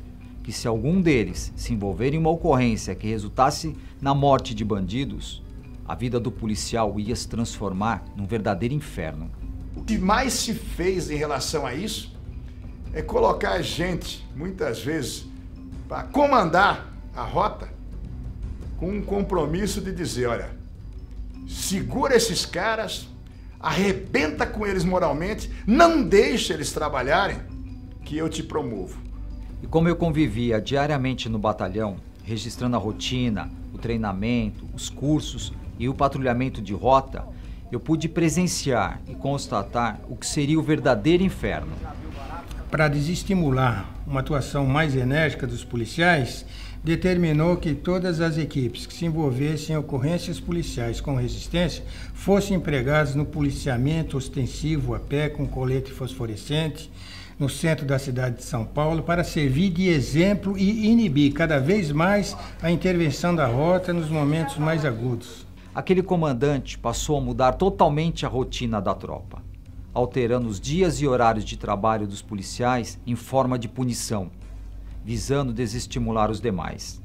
Speaker 8: que se algum deles se envolver em uma ocorrência que resultasse na morte de bandidos, a vida do policial ia se transformar num verdadeiro inferno.
Speaker 20: O que mais se fez em relação a isso é colocar gente, muitas vezes, para comandar a rota com um compromisso de dizer, olha, segura esses caras, arrebenta com eles moralmente, não deixa eles trabalharem, que eu te promovo.
Speaker 8: E como eu convivia diariamente no batalhão, registrando a rotina, o treinamento, os cursos e o patrulhamento de rota, eu pude presenciar e constatar o que seria o verdadeiro inferno.
Speaker 5: Para desestimular uma atuação mais enérgica dos policiais, determinou que todas as equipes que se envolvessem em ocorrências policiais com resistência fossem empregadas no policiamento ostensivo a pé com colete fosforescente no centro da cidade de São Paulo para servir de exemplo e inibir cada vez mais a intervenção da rota nos momentos mais agudos.
Speaker 8: Aquele comandante passou a mudar totalmente a rotina da tropa, alterando os dias e horários de trabalho dos policiais em forma de punição, visando desestimular os demais,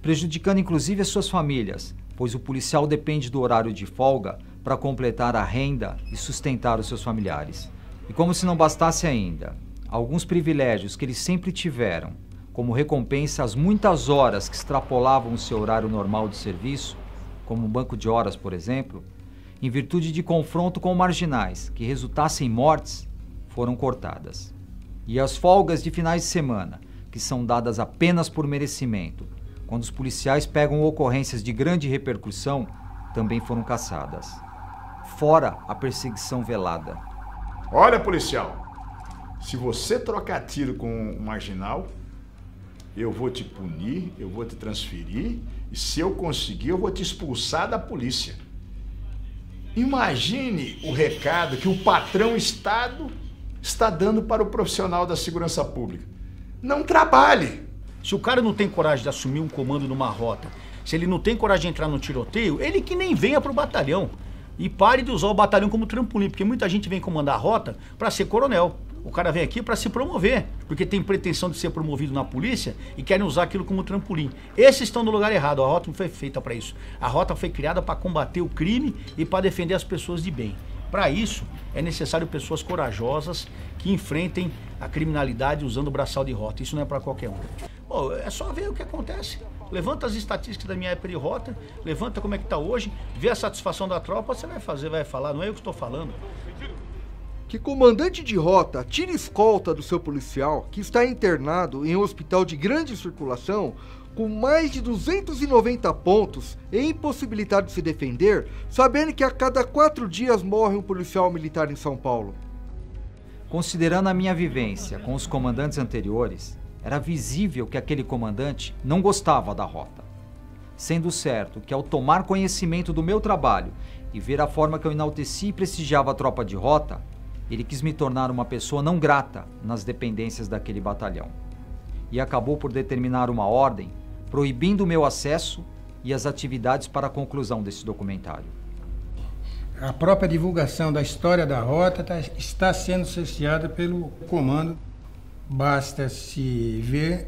Speaker 8: prejudicando inclusive as suas famílias, pois o policial depende do horário de folga para completar a renda e sustentar os seus familiares. E como se não bastasse ainda, alguns privilégios que eles sempre tiveram, como recompensa às muitas horas que extrapolavam o seu horário normal de serviço, como um banco de horas, por exemplo, em virtude de confronto com marginais que resultassem em mortes, foram cortadas. E as folgas de finais de semana, que são dadas apenas por merecimento, quando os policiais pegam ocorrências de grande repercussão, também foram caçadas. Fora a perseguição velada.
Speaker 20: Olha, policial, se você trocar tiro com um marginal, eu vou te punir, eu vou te transferir, e se eu conseguir, eu vou te expulsar da polícia. Imagine o recado que o patrão Estado está dando para o profissional da segurança pública. Não trabalhe!
Speaker 4: Se o cara não tem coragem de assumir um comando numa rota, se ele não tem coragem de entrar no tiroteio, ele que nem venha pro batalhão. E pare de usar o batalhão como trampolim, porque muita gente vem comandar a rota para ser coronel. O cara vem aqui para se promover, porque tem pretensão de ser promovido na polícia e querem usar aquilo como trampolim. Esses estão no lugar errado, a rota não foi feita para isso. A rota foi criada para combater o crime e para defender as pessoas de bem. Para isso, é necessário pessoas corajosas que enfrentem a criminalidade usando o braçal de rota. Isso não é para qualquer um. Pô, é só ver o que acontece. Levanta as estatísticas da minha época de rota, levanta como é que tá hoje, vê a satisfação da tropa, você vai falar, não é eu que estou falando.
Speaker 3: Que comandante de rota tire escolta do seu policial que está internado em um hospital de grande circulação com mais de 290 pontos e impossibilidade de se defender, sabendo que a cada 4 dias morre um policial militar em São Paulo.
Speaker 8: Considerando a minha vivência com os comandantes anteriores, era visível que aquele comandante não gostava da rota. Sendo certo que ao tomar conhecimento do meu trabalho e ver a forma que eu enalteci e prestigiava a tropa de rota, ele quis me tornar uma pessoa não grata nas dependências daquele batalhão. E acabou por determinar uma ordem proibindo o meu acesso e as atividades para a conclusão desse documentário.
Speaker 5: A própria divulgação da história da rota está sendo cerceada pelo comando. Basta-se ver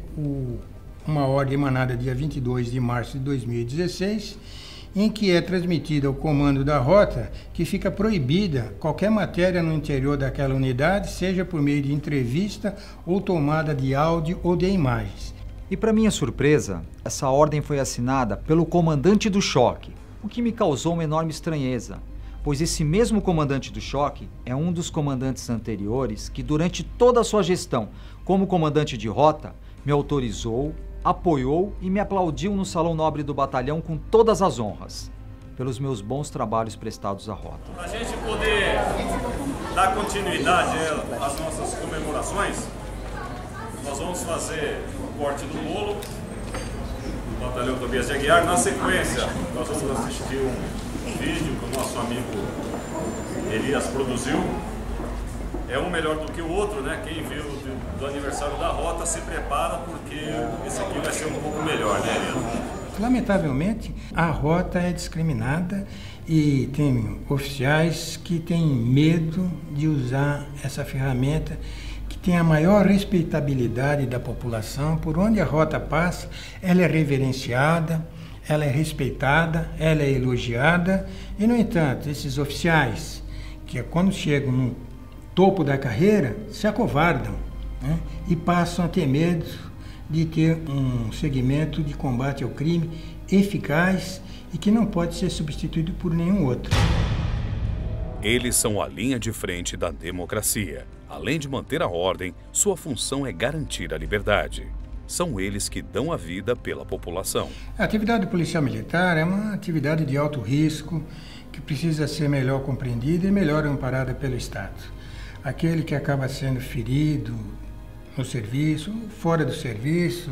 Speaker 5: uma ordem emanada dia 22 de março de 2016, em que é transmitida ao comando da rota que fica proibida qualquer matéria no interior daquela unidade, seja por meio de entrevista ou tomada de áudio ou de imagens.
Speaker 8: E para minha surpresa, essa ordem foi assinada pelo comandante do choque, o que me causou uma enorme estranheza, pois esse mesmo comandante do choque é um dos comandantes anteriores que durante toda a sua gestão como comandante de rota me autorizou, apoiou e me aplaudiu no Salão Nobre do Batalhão com todas as honras, pelos meus bons trabalhos prestados à rota.
Speaker 12: Para a gente poder dar continuidade às nossas comemorações, nós vamos fazer o corte do bolo do Batalhão Tobias de Aguiar. Na sequência, nós vamos assistir um vídeo que o nosso amigo Elias produziu. É um melhor do que o outro, né? Quem viu do aniversário da rota se prepara, porque esse aqui vai ser um pouco melhor, né, Elias?
Speaker 5: Lamentavelmente, a rota é discriminada e tem oficiais que têm medo de usar essa ferramenta que tem a maior respeitabilidade da população. Por onde a rota passa, ela é reverenciada, ela é respeitada, ela é elogiada. E, no entanto, esses oficiais, que quando chegam no topo da carreira, se acovardam, né? E passam a ter medo de ter um segmento de combate ao crime eficaz e que não pode ser substituído por nenhum outro.
Speaker 2: Eles são a linha de frente da democracia. Além de manter a ordem, sua função é garantir a liberdade. São eles que dão a vida pela população.
Speaker 5: A atividade policial militar é uma atividade de alto risco que precisa ser melhor compreendida e melhor amparada pelo Estado. Aquele que acaba sendo ferido no serviço, fora do serviço,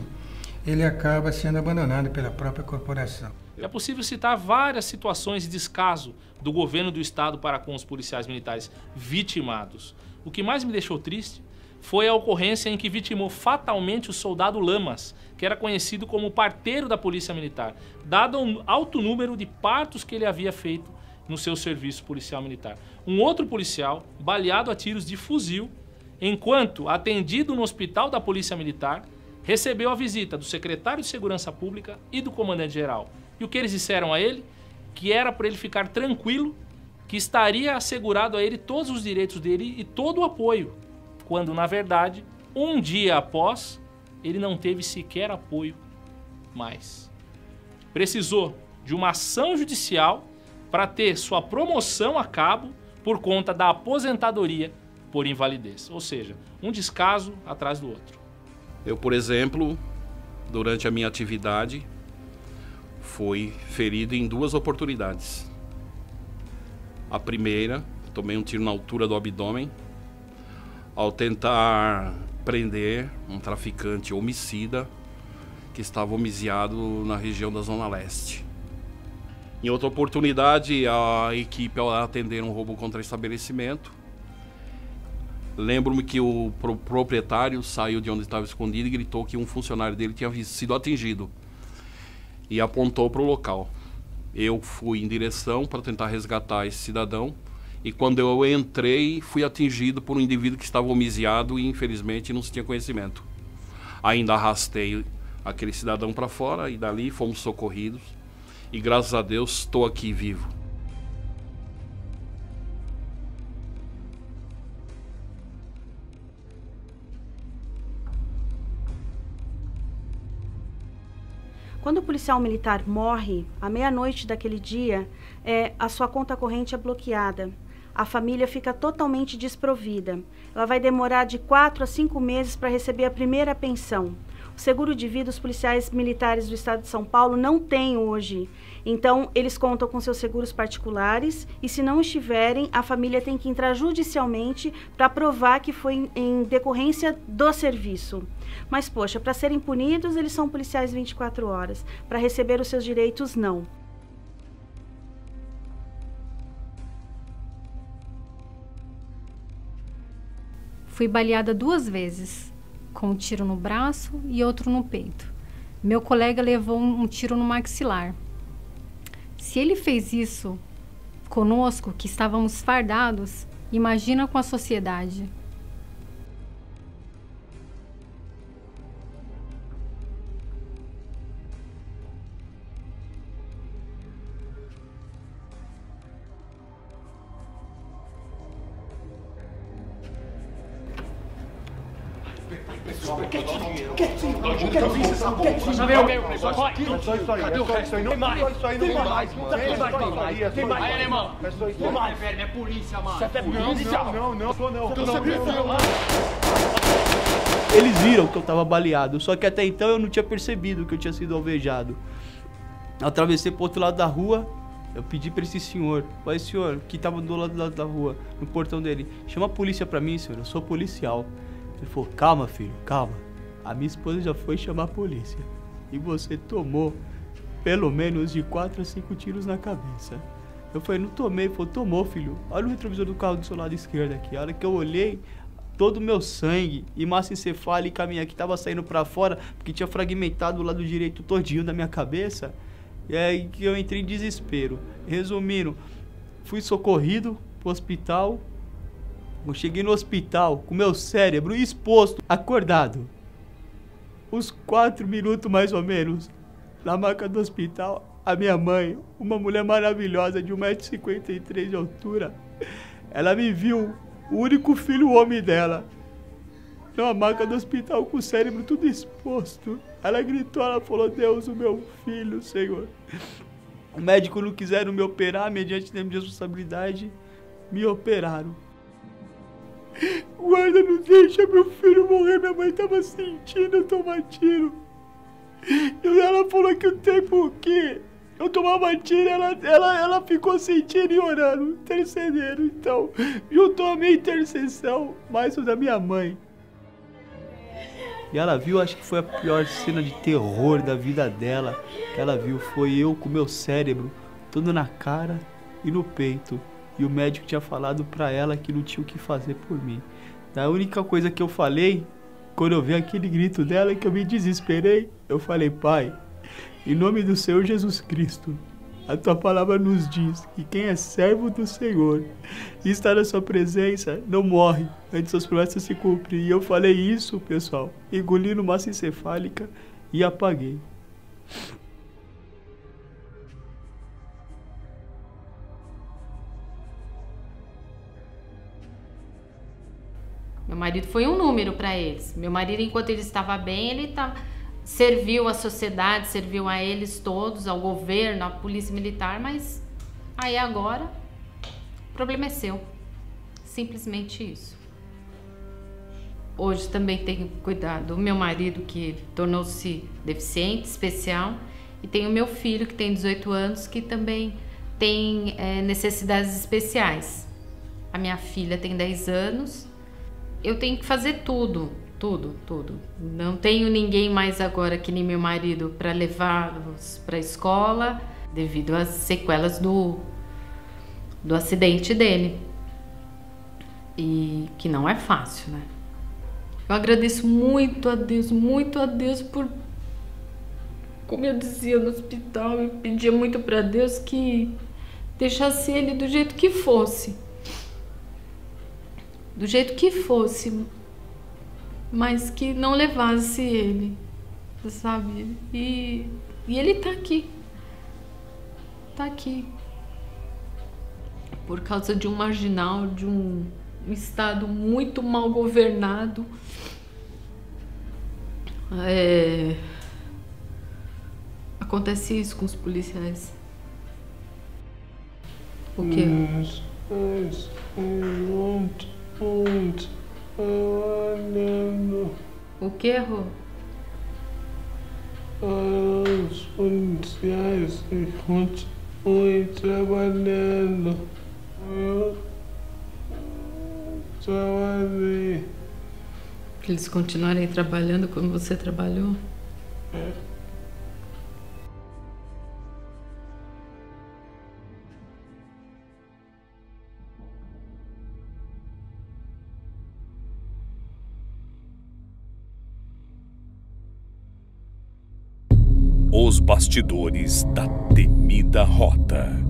Speaker 5: ele acaba sendo abandonado pela própria corporação.
Speaker 10: É possível citar várias situações de descaso do governo do Estado para com os policiais militares vitimados. O que mais me deixou triste foi a ocorrência em que vitimou fatalmente o soldado Lamas, que era conhecido como parteiro da Polícia Militar, dado um alto número de partos que ele havia feito no seu serviço policial militar. Um outro policial, baleado a tiros de fuzil, enquanto atendido no hospital da Polícia Militar, recebeu a visita do secretário de Segurança Pública e do comandante-geral. E o que eles disseram a ele? Que era para ele ficar tranquilo, que estaria assegurado a ele todos os direitos dele e todo o apoio, quando, na verdade, um dia após, ele não teve sequer apoio mais. Precisou de uma ação judicial para ter sua promoção a cabo por conta da aposentadoria por invalidez. Ou seja, um descaso atrás do outro.
Speaker 15: Eu, por exemplo, durante a minha atividade,
Speaker 13: fui ferido em 2 oportunidades. A primeira, tomei um tiro na altura do abdômen ao tentar prender um traficante homicida que estava homiziado na região da Zona Leste. Em outra oportunidade, a equipe, ao atender um roubo contra estabelecimento, lembro-me que o proprietário saiu de onde estava escondido e gritou que um funcionário dele tinha sido atingido e apontou para o local. Eu fui em direção para tentar resgatar esse cidadão e quando eu entrei, fui atingido por um indivíduo que estava homiziado e infelizmente não se tinha conhecimento. Ainda arrastei aquele cidadão para fora e dali fomos socorridos e graças a Deus estou aqui vivo.
Speaker 15: Quando o policial militar morre, à meia-noite daquele dia, a sua conta corrente é bloqueada. A família fica totalmente desprovida. Ela vai demorar de 4 a 5 meses para receber a primeira pensão. O seguro de vida, os policiais militares do estado de São Paulo não têm hoje. Então, eles contam com seus seguros particulares e, se não estiverem, a família tem que entrar judicialmente para provar que foi em decorrência do serviço. Mas, poxa, para serem punidos, eles são policiais 24 horas. Para receber os seus direitos, não.
Speaker 17: Fui baleada 2 vezes, com um tiro no braço e outro no peito. Meu colega levou um tiro no maxilar. Se ele fez isso conosco, que estávamos fardados, imagina com a sociedade.
Speaker 18: Eles viram que eu tava baleado, só que até então eu não tinha percebido que eu tinha sido alvejado. Eu atravessei pro outro lado da rua, eu pedi pra esse senhor, senhor, que tava do lado da rua, no portão dele, chama a polícia pra mim, senhor, eu sou policial. Ele falou, calma filho, calma. A minha esposa já foi chamar a polícia. E você tomou pelo menos de 4 a 5 tiros na cabeça. Eu falei, não tomei. Ele falou, tomou, filho. Olha o retrovisor do carro do seu lado esquerdo aqui. A hora que eu olhei, todo o meu sangue e massa encefálica minha que tava saindo pra fora, porque tinha fragmentado o lado direito todinho da minha cabeça. E aí que eu entrei em desespero. Resumindo, fui socorrido pro hospital. Eu cheguei no hospital com meu cérebro exposto, acordado. Uns 4 minutos mais ou menos, na maca do hospital, a minha mãe, uma mulher maravilhosa de 1,53 m de altura, ela me viu, o único filho homem dela, na maca do hospital com o cérebro tudo exposto. Ela gritou, ela falou, Deus, o meu filho, Senhor. O médico não quiseram me operar, mediante termo de responsabilidade, me operaram. Guarda, não deixa meu filho morrer, minha mãe tava sentindo tomar tiro. E ela falou que o tempo que eu tomava tiro, ela ficou sentindo e orando, intercedendo. Então, juntou a minha intercessão, mais o da minha mãe. E ela viu, acho que foi a pior cena de terror da vida dela, que ela viu, foi eu com meu cérebro, todo na cara e no peito. E o médico tinha falado pra ela que não tinha o que fazer por mim. A única coisa que eu falei, quando eu vi aquele grito dela, que eu me desesperei, eu falei, Pai, em nome do Senhor Jesus Cristo, a Tua palavra nos diz que quem é servo do Senhor e está na Sua presença não morre antes Suas promessas se cumprirem. E eu falei isso, pessoal, engolindo massa encefálica e apaguei.
Speaker 19: Meu marido foi um número para eles. Meu marido, enquanto ele estava bem, ele serviu à sociedade, serviu a eles todos, ao governo, à polícia militar, mas aí agora o problema é seu. Simplesmente isso. Hoje também tenho que cuidar do meu marido, que tornou-se deficiente, especial, E tem o meu filho, que tem 18 anos, que também tem necessidades especiais. A minha filha tem 10 anos. Eu tenho que fazer tudo. Não tenho ninguém mais agora que nem meu marido para levá-los para a escola, devido às sequelas do acidente dele. E que não é fácil, né? Eu agradeço muito a Deus por, como eu dizia no hospital, eu pedia muito para Deus que deixasse ele do jeito que fosse. Do jeito que fosse, mas que não levasse ele, sabe? E ele tá aqui. Tá aqui. Por causa de um marginal, de um estado muito mal governado. Acontece isso com os policiais. O quê? O que, Rô?
Speaker 28: Os policiais que continuem trabalhando. Eu trabalhei.
Speaker 19: Que eles continuarem trabalhando como você trabalhou?
Speaker 2: Os bastidores da temida Rota.